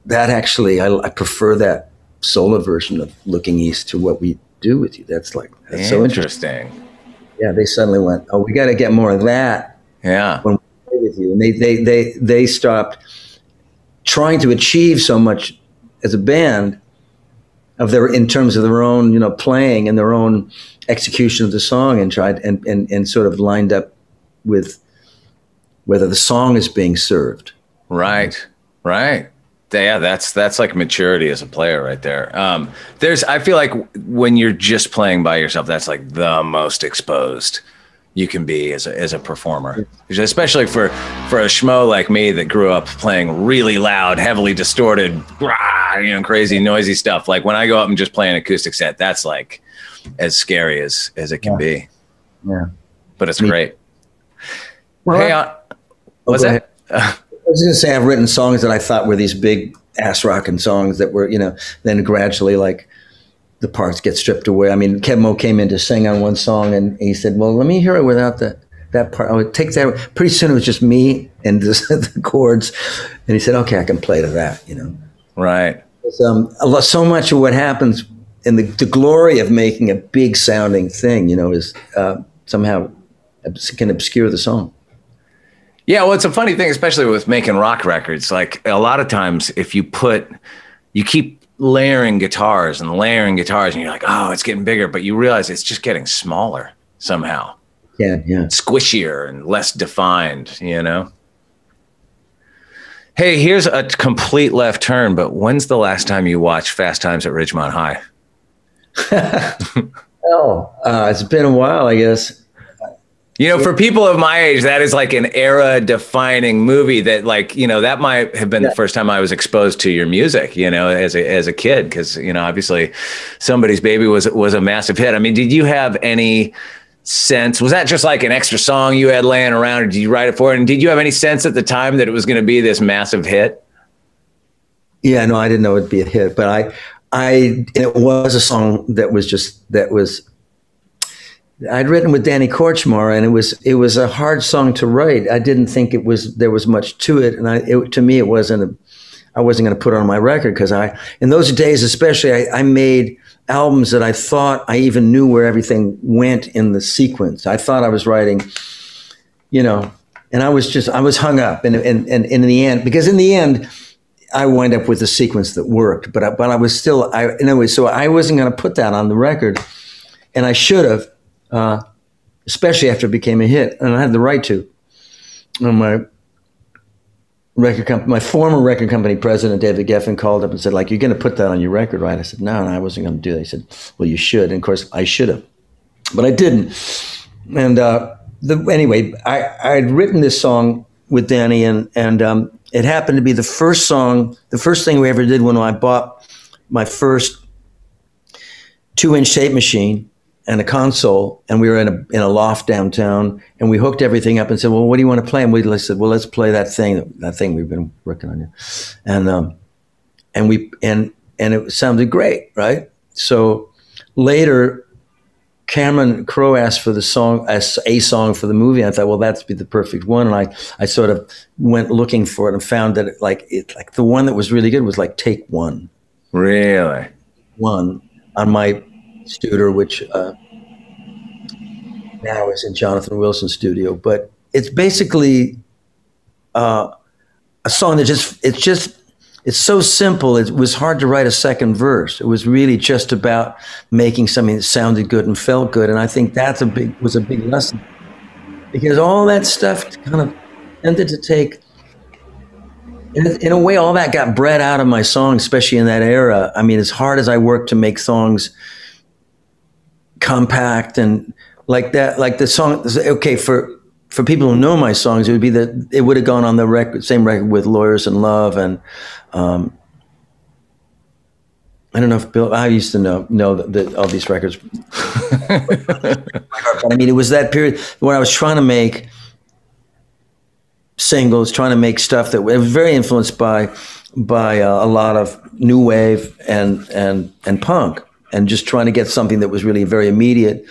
that actually, I prefer that solo version of Looking East to what we do with you. That's so interesting." Yeah, they suddenly went, "Oh, we got to get more of that." Yeah. When we play with you, and they stopped trying to achieve so much as a band in terms of their own, playing and their own execution of the song, and tried and sort of lined up with whether the song is being served. Right. Right. Yeah, that's like maturity as a player right there. I feel like when you're just playing by yourself, that's like the most exposed you can be as a performer, especially for a schmo like me that grew up playing really loud, heavily distorted, crazy noisy stuff. Like when I go up and just play an acoustic set, that's like as scary as it can be. Yeah, but it's great. Well, hey, what's that? I was going to say I've written songs that I thought were these big ass rocking songs that were, then gradually like the parts get stripped away. I mean, Kev Mo came in to sing on one song and he said, well, let me hear it without that part. I would take that. Pretty soon it was just me and the chords. And he said, okay, I can play to that, Right. So much of what happens in the glory of making a big sounding thing, is somehow can obscure the song. Yeah, well, it's a funny thing, especially with making rock records. Like a lot of times, if you keep layering guitars, and you're like, oh, it's getting bigger, but you realize it's just getting smaller somehow. Yeah. Squishier and less defined, Hey, here's a complete left turn, but when's the last time you watched Fast Times at Ridgemont High? It's been a while, I guess. For people of my age, that is like an era-defining movie that, like, that might have been the first time I was exposed to your music, as a kid, because, obviously Somebody's Baby was a massive hit. I mean, did you have any sense? Was that just like an extra song you had laying around, or did you write it for it? And did you have any sense at the time that it was going to be this massive hit? Yeah, no, I didn't know it'd be a hit, but it was a song that was I'd written with Danny Korchmar, and it was a hard song to write. I didn't think there was much to it, and to me I wasn't going to put it on my record because in those days especially I made albums that I thought I even knew where everything went in the sequence. I thought I was writing, and I was hung up, and in the end, because in the end I wind up with a sequence that worked, but I was still anyway. So I wasn't going to put that on the record, and I should have. Especially after it became a hit, and I had the right to. And my former record company president, David Geffen, called up and said, like, you're going to put that on your record, right? I said, no, I wasn't going to do that. He said, well, you should. And of course, I should have, but I didn't. And anyway, I'd written this song with Danny, and it happened to be the first thing we ever did when I bought my first 2-inch tape machine and a console, and we were in a loft downtown, and we hooked everything up and said, well, what do you want to play? And we said, well, let's play that thing we've been working on. And it sounded great, right? So later, Cameron Crowe asked for a song for the movie. And I thought, well, that'd be the perfect one. And I sort of went looking for it and found that like the one that was really good was like Take One. Really? One on my Studer, which now is in Jonathan Wilson's studio, but it's basically a song that it's so simple. It was hard to write a second verse. It was really just about making something that sounded good and felt good, and I think was a big lesson, because all that stuff kind of tended to take. In a way, all that got bred out of my songs, especially in that era. I mean, as hard as I worked to make songs compact and like that, like the song, okay, for people who know my songs, it would have gone on the same record with Lawyers in Love, and I don't know if Bill, I used to know all these records. But I mean, it was that period where I was trying to make singles, trying to make stuff that was very influenced by a lot of new wave and punk, and just trying to get something that was really very immediate.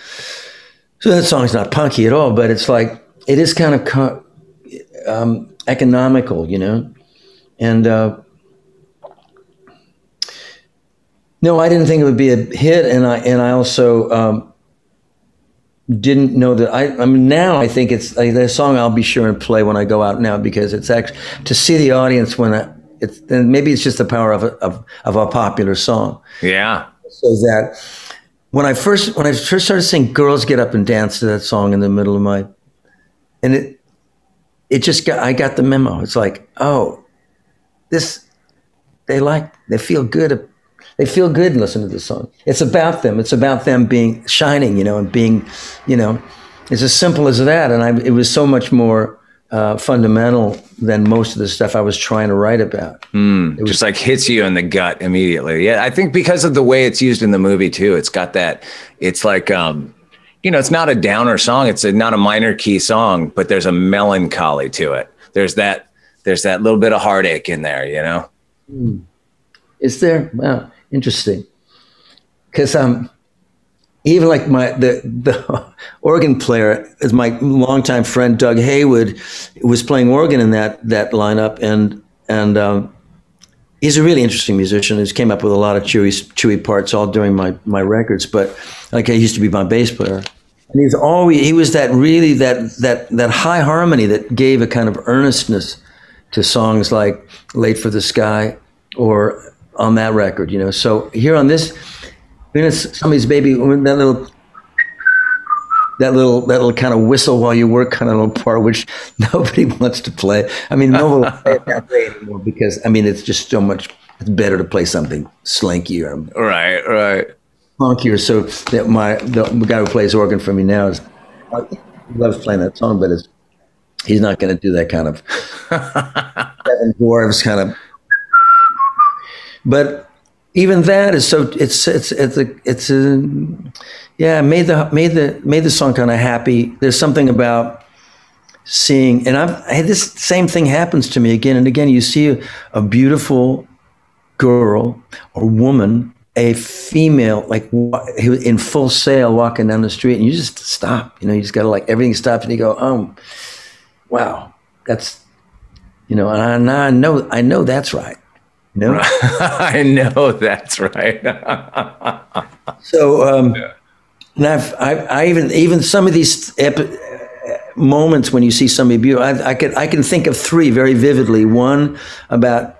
So that song's not punky at all, but it's like, it is kind of economical, and no, I didn't think it would be a hit, and I also didn't know that. I mean, now I think it's like the song I'll be sure and play when I go out now, because it's actually to see the audience and maybe it's just the power of a popular song. Yeah. So that when I first started singing "Girls Get Up and Dance" to that song in the middle of and I got the memo. It's like, oh, this they feel good. They feel good listening to the song. It's about them. It's about them being shining, and being, it's as simple as that. And it was so much more fundamental than most of the stuff I was trying to write about. It was just like hits you in the gut immediately. Yeah, I think because of the way it's used in the movie too, it's got that. It's like it's not a downer song. It's not a minor key song, but there's a melancholy to it. There's that little bit of heartache in there. Is there? Wow, interesting. Because even like the organ player is my longtime friend Doug Haywood, was playing organ in that lineup, and he's a really interesting musician. He's came up with a lot of chewy parts all during my records. But like, I used to be my bass player, and he was that really that high harmony that gave a kind of earnestness to songs like "Late for the Sky" or on that record. So here on this. Somebody's Baby, that little kind of whistle while you work kind of little part, which nobody wants to play. I mean, no one will play it that way anymore because, it's just so much, it's better to play something slinkier. Right. Funkier. So the guy who plays organ for me now he loves playing that song, but he's not going to do that kind of Seven Dwarves kind of, but even that is so. Made the song kind of happy. There's something about seeing, and this same thing happens to me again and again. You see a beautiful girl or woman, a female, like in full sail, walking down the street, and you just stop. You just got to everything stops, and you go, "Oh, wow, that's," and I know that's right. I know that's right. So, and I even some of these moments when you see somebody beautiful, I can think of three very vividly. One about,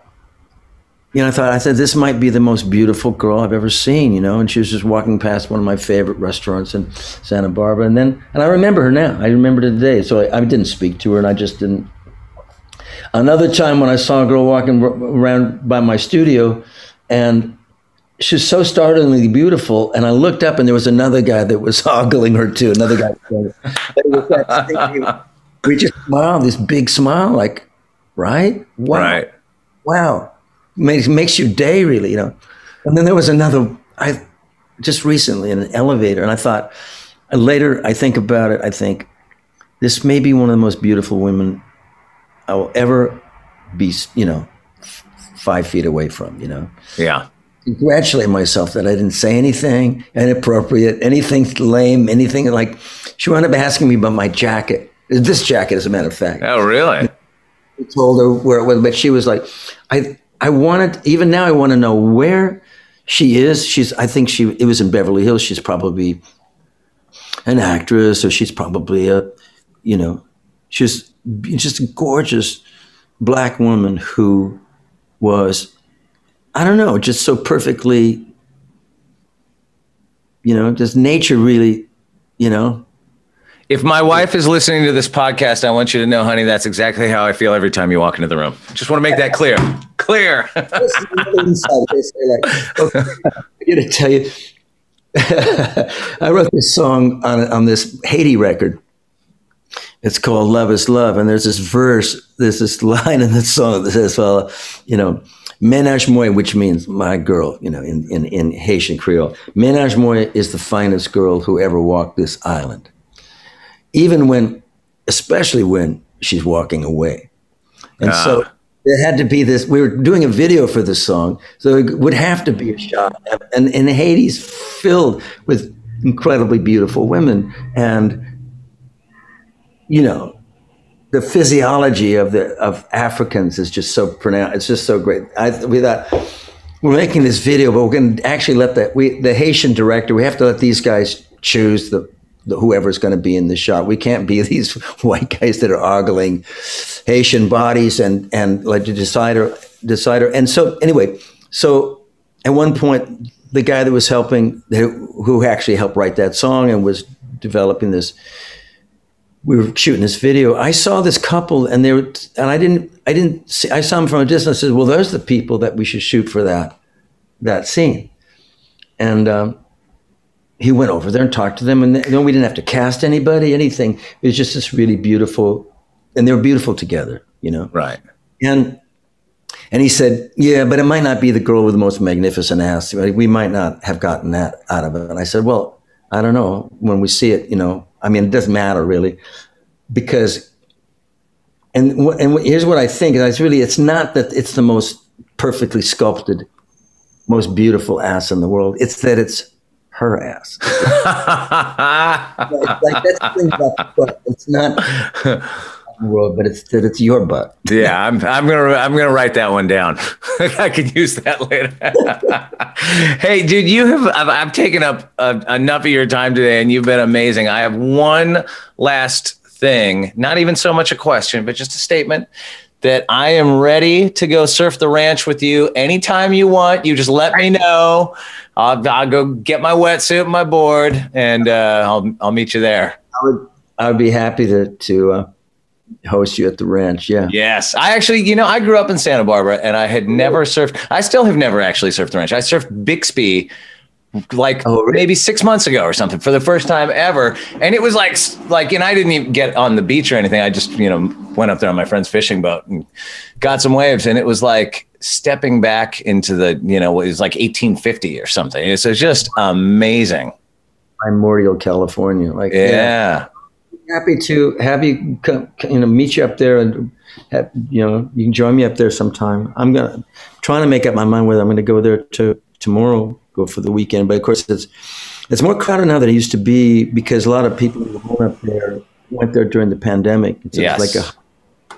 I said this might be the most beautiful girl I've ever seen, and she was just walking past one of my favorite restaurants in Santa Barbara, and I remember her now. I remember it today. So I didn't speak to her, and I just didn't. Another time when I saw a girl walking around by my studio, and she was so startlingly beautiful, and I looked up, and there was another guy that was ogling her too. Another guy. We just smiled, this big smile, like, right? Wow. Right. Wow. Makes your day, really, And then there was another, just recently in an elevator, and I thought, later I think about it, I think, this may be one of the most beautiful women I will ever be, 5 feet away from, Yeah. Congratulate myself that I didn't say anything inappropriate, anything lame, anything like, she wound up asking me about my jacket. This jacket, as a matter of fact. Oh, really? I told her where it was, but she was like, I wanted, even now I want to know where she is. I think it was in Beverly Hills. She's probably an actress, or she's probably she's just a gorgeous Black woman who was, I don't know, just so perfectly, just nature really, If my wife is listening to this podcast, I want you to know, honey, that's exactly how I feel every time you walk into the room. Just want to make that clear. Clear. I got to tell you, I wrote this song on this Haiti record. It's called Love is Love. And there's this line in the song that says, Ménage moi, which means my girl, in Haitian Creole. Ménage moi is the finest girl who ever walked this island. Especially when she's walking away. And so there had to be this, we were doing a video for this song, so it would have to be a shot. And Haiti's filled with incredibly beautiful women. And the physiology of Africans is just so pronounced. It's just so great. We thought, we're making this video, but we're going to actually let the Haitian director, we have to let these guys choose whoever's going to be in the shot. We can't be these white guys that are ogling Haitian bodies and like the decider. And so anyway, at one point, the guy that was helping, who actually helped write that song and was developing this, we were shooting this video. I saw this couple, and I I didn't see, I saw him from a distance. I said, well, those are the people that we should shoot for that scene. And he went over there and talked to them, and we didn't have to cast anybody, anything. It was just this really beautiful, and they were beautiful together, Right. And he said, yeah, but it might not be the girl with the most magnificent ass. We might not have gotten that out of it. And I said, well, I don't know. When we see it, I mean, it doesn't matter really, because, and here's what I think. It's not that it's the most perfectly sculpted, most beautiful ass in the world. It's that it's her ass. Like that's the thing about the butt. It's not world, but it's that it's your butt. Yeah, I'm gonna write that one down. I could use that later. Hey, dude, I've taken up enough of your time today, and you've been amazing. I have one last thing, not even so much a question, but just a statement that I am ready to go surf the ranch with you anytime you want. You just let me know. I'll go get my wetsuit and my board, and I'll meet you there. I would be happy to host you at the ranch. Yeah. Yes. I actually, I grew up in Santa Barbara, and I had never surfed. I still have never actually surfed the ranch. I surfed Bixby maybe 6 months ago or something for the first time ever. And it was like, and I didn't even get on the beach or anything. I just, went up there on my friend's fishing boat and got some waves. And it was like stepping back into the, it was like 1850 or something. It's just amazing. Primordial California. Yeah. Happy to have you come, meet you up there, and you can join me up there sometime. I'm trying to make up my mind whether I'm going to go there tomorrow, go for the weekend. But of course, it's more crowded now than it used to be, because a lot of people who went up there went there during the pandemic. It's like a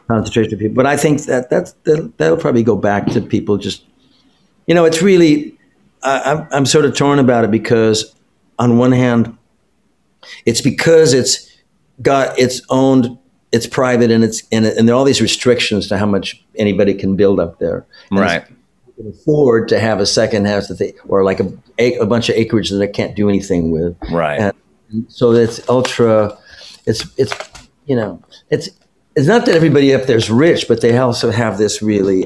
concentration of people. But I think that'll probably go back to people just, it's really, I'm sort of torn about it, because on one hand, it's because it's got its own, it's private, and and there are all these restrictions to how much anybody can build up there. And right. You can afford to have a second house or like a bunch of acreage that I can't do anything with. Right. And so it's ultra. It's not that everybody up there is rich, but they also have this really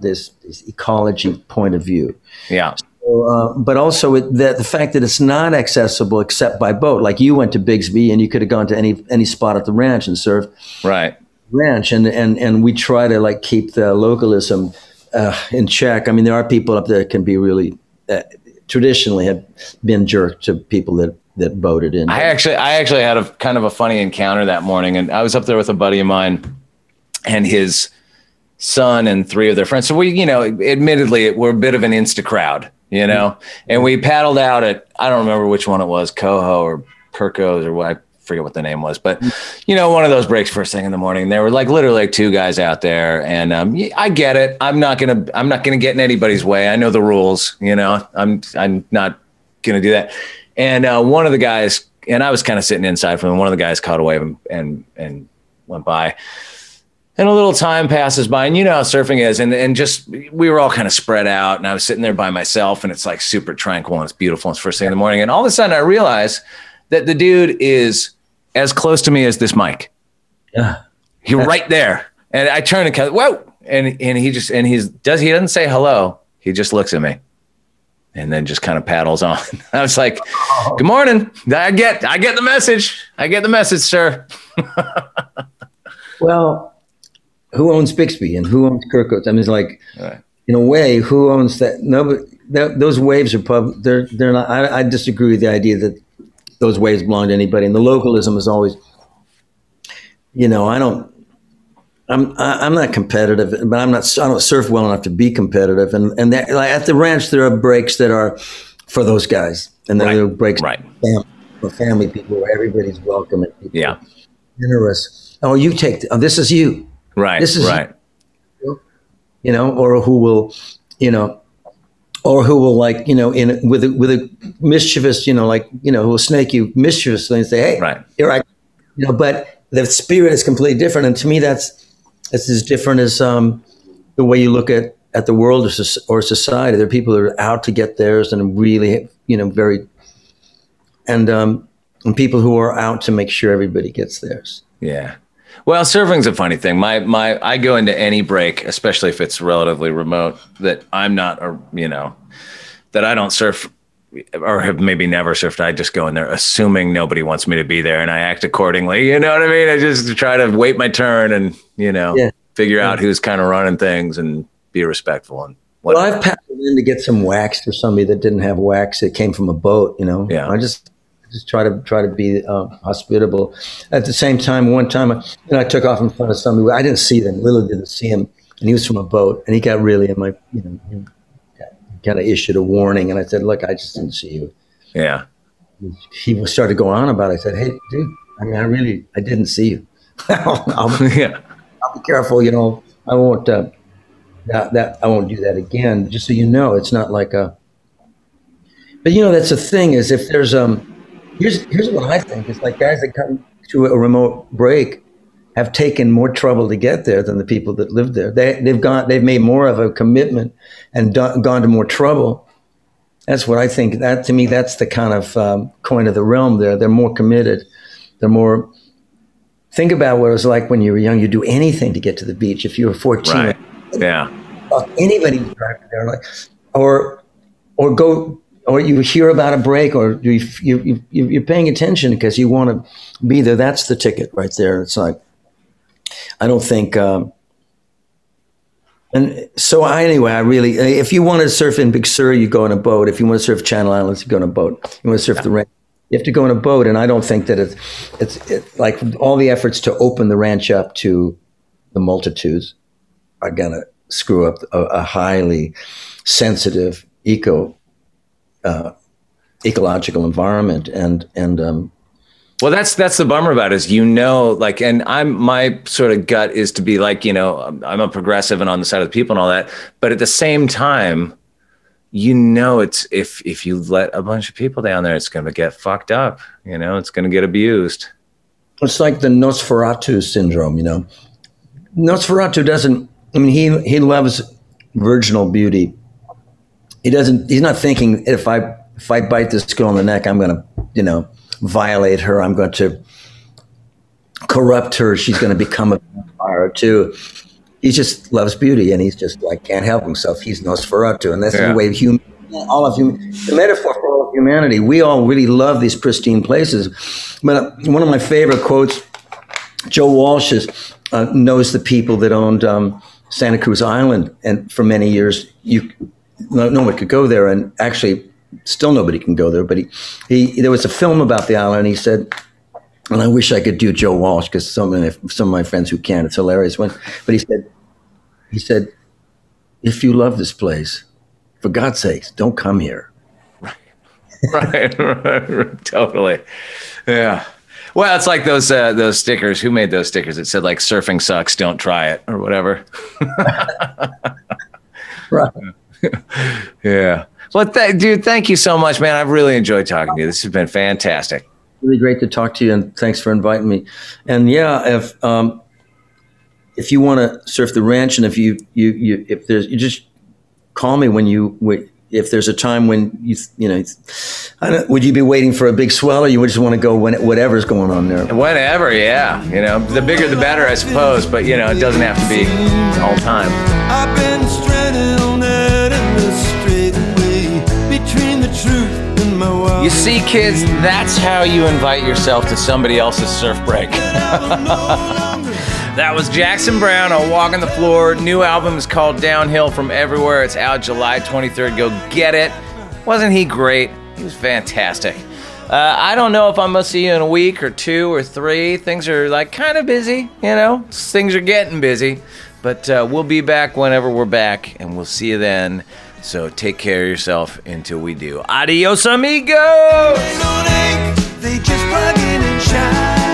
this ecology point of view. Yeah. But also the fact that it's not accessible except by boat. Like you went to Bigsby, and you could have gone to any spot at the ranch and surfed. Right. Ranch, and we try to keep the localism in check. I mean, there are people up there that can be really traditionally have been jerked to people that boated in. I actually had a kind of a funny encounter that morning, and I was up there with a buddy of mine and his son and three of their friends. So we, admittedly, we're a bit of an Insta crowd. And we paddled out at, I don't remember which one it was, Coho or Perco's, or what, I forget what the name was, but one of those breaks first thing in the morning. There were literally two guys out there, and I get it. I'm not gonna get in anybody's way. I know the rules. I'm not gonna do that. And one of the guys, and I was kind of sitting inside from him. One of the guys caught a wave and went by. And a little time passes by, and you know how surfing is. And just, we were all kind of spread out, and I was sitting there by myself, and it's super tranquil, and it's beautiful. It's first thing in the morning. And all of a sudden I realize that the dude is as close to me as this mic. Yeah. He's right there. And I turn and kind of, whoa. And he doesn't say hello. He just looks at me and then just kind of paddles on. I was like, good morning. I get the message. I get the message, sir. Well, who owns Bixby and who owns Kirkwood? I mean, it's right. In a way, who owns that? Nobody. Those waves are public. They're not. I disagree with the idea that those waves belong to anybody. And the localism is always, I'm not competitive, but I don't surf well enough to be competitive. And that, at the ranch, there are breaks that are for those guys, and then there are breaks for family people where everybody's welcome and people are generous. Oh, you take. This is you. Right. This is right. Or who will, with a mischievous, who will snake you mischievously and say, hey, right. Here I, but the spirit is completely different. And to me, it's as different as the way you look at the world or society. There are people that are out to get theirs and really, and people who are out to make sure everybody gets theirs. Yeah. Well, surfing's a funny thing. I go into any break, especially if it's relatively remote, that I'm not, that I don't surf or have maybe never surfed. I just go in there assuming nobody wants me to be there, and I act accordingly. You know what I mean? I just try to wait my turn and, figure out who's kind of running things and be respectful and whatever. Well, I've paddled in to get some wax for somebody that didn't have wax. It came from a boat, Yeah. I just try to be hospitable. At the same time, one time, I took off in front of somebody. I didn't see them. Literally didn't see him, and he was from a boat, and he got really in my, kind of issued a warning, and I said, "Look, I just didn't see you." Yeah. He started to go on about it. I said, "Hey, dude, I didn't see you. I'll be careful. I won't I won't do that again. Just so you know, it's not like a." But that's the thing is if there's here's what I think. It's like guys that come to a remote break have taken more trouble to get there than the people that live there. They've made more of a commitment and gone to more trouble. That's what I think. That to me, that's the kind of coin of the realm. They're more committed. They're more. Think about what it was like when you were young. You'd do anything to get to the beach. If you were 14, Right. Yeah. Anybody driving there, or go. Or you hear about a break, or you're paying attention because you want to be there. That's the ticket right there. It's like, I don't think. And so I really, if you want to surf in Big Sur, you go on a boat. If you want to surf Channel Islands, you go on a boat. You want to surf the ranch, you have to go on a boat. And I don't think that it's like all the efforts to open the ranch up to the multitudes are gonna screw up a highly sensitive ecological environment and well, that's the bummer about it is, and my sort of gut is to be like, I'm a progressive and on the side of the people and all that. But at the same time, it's if you let a bunch of people down there, it's going to get fucked up. It's going to get abused. It's like the Nosferatu syndrome, Nosferatu doesn't, he loves virginal beauty. He's not thinking if I bite this girl in the neck, I'm going to, violate her. I'm going to corrupt her. She's going to become a vampire too. He just loves beauty, and he's just like can't help himself. He's Nosferatu, and that's the way all of human, the metaphor for all of humanity. We all really love these pristine places. But one of my favorite quotes, Joe Walsh knows the people that owned Santa Cruz Island, and for many years no one could go there, and actually still nobody can go there. But he there was a film about the island, and he said, and I wish I could do Joe Walsh because some of my friends who can, it's hilarious. But he said, if you love this place, for God's sakes, don't come here. Right. Totally. Yeah. Well, it's like those stickers. Who made those stickers? It said like surfing sucks, don't try it, or whatever. Right. Yeah. Well, dude, thank you so much, man. I've really enjoyed talking to you. This has been fantastic. Really great to talk to you, and thanks for inviting me. And if you want to surf the ranch, and if there's, you just call me if there's a time when would you be waiting for a big swell, or you just want to go when whatever's going on there? Whenever, yeah. The bigger the better, I suppose. But it doesn't have to be all time. I've been stranded on that endless straightaway between the truth and my wild. You see, kids, that's how you invite yourself to somebody else's surf break. That was Jackson Browne on Walking the Floor. New album is called Downhill from Everywhere. It's out July 23rd. Go get it. Wasn't he great? He was fantastic. I don't know if I'm going to see you in a week or 2 or 3. Things are like kind of busy, Things are getting busy. But we'll be back whenever we're back, and we'll see you then. So take care of yourself until we do. Adios, amigos! They just plug in and shine.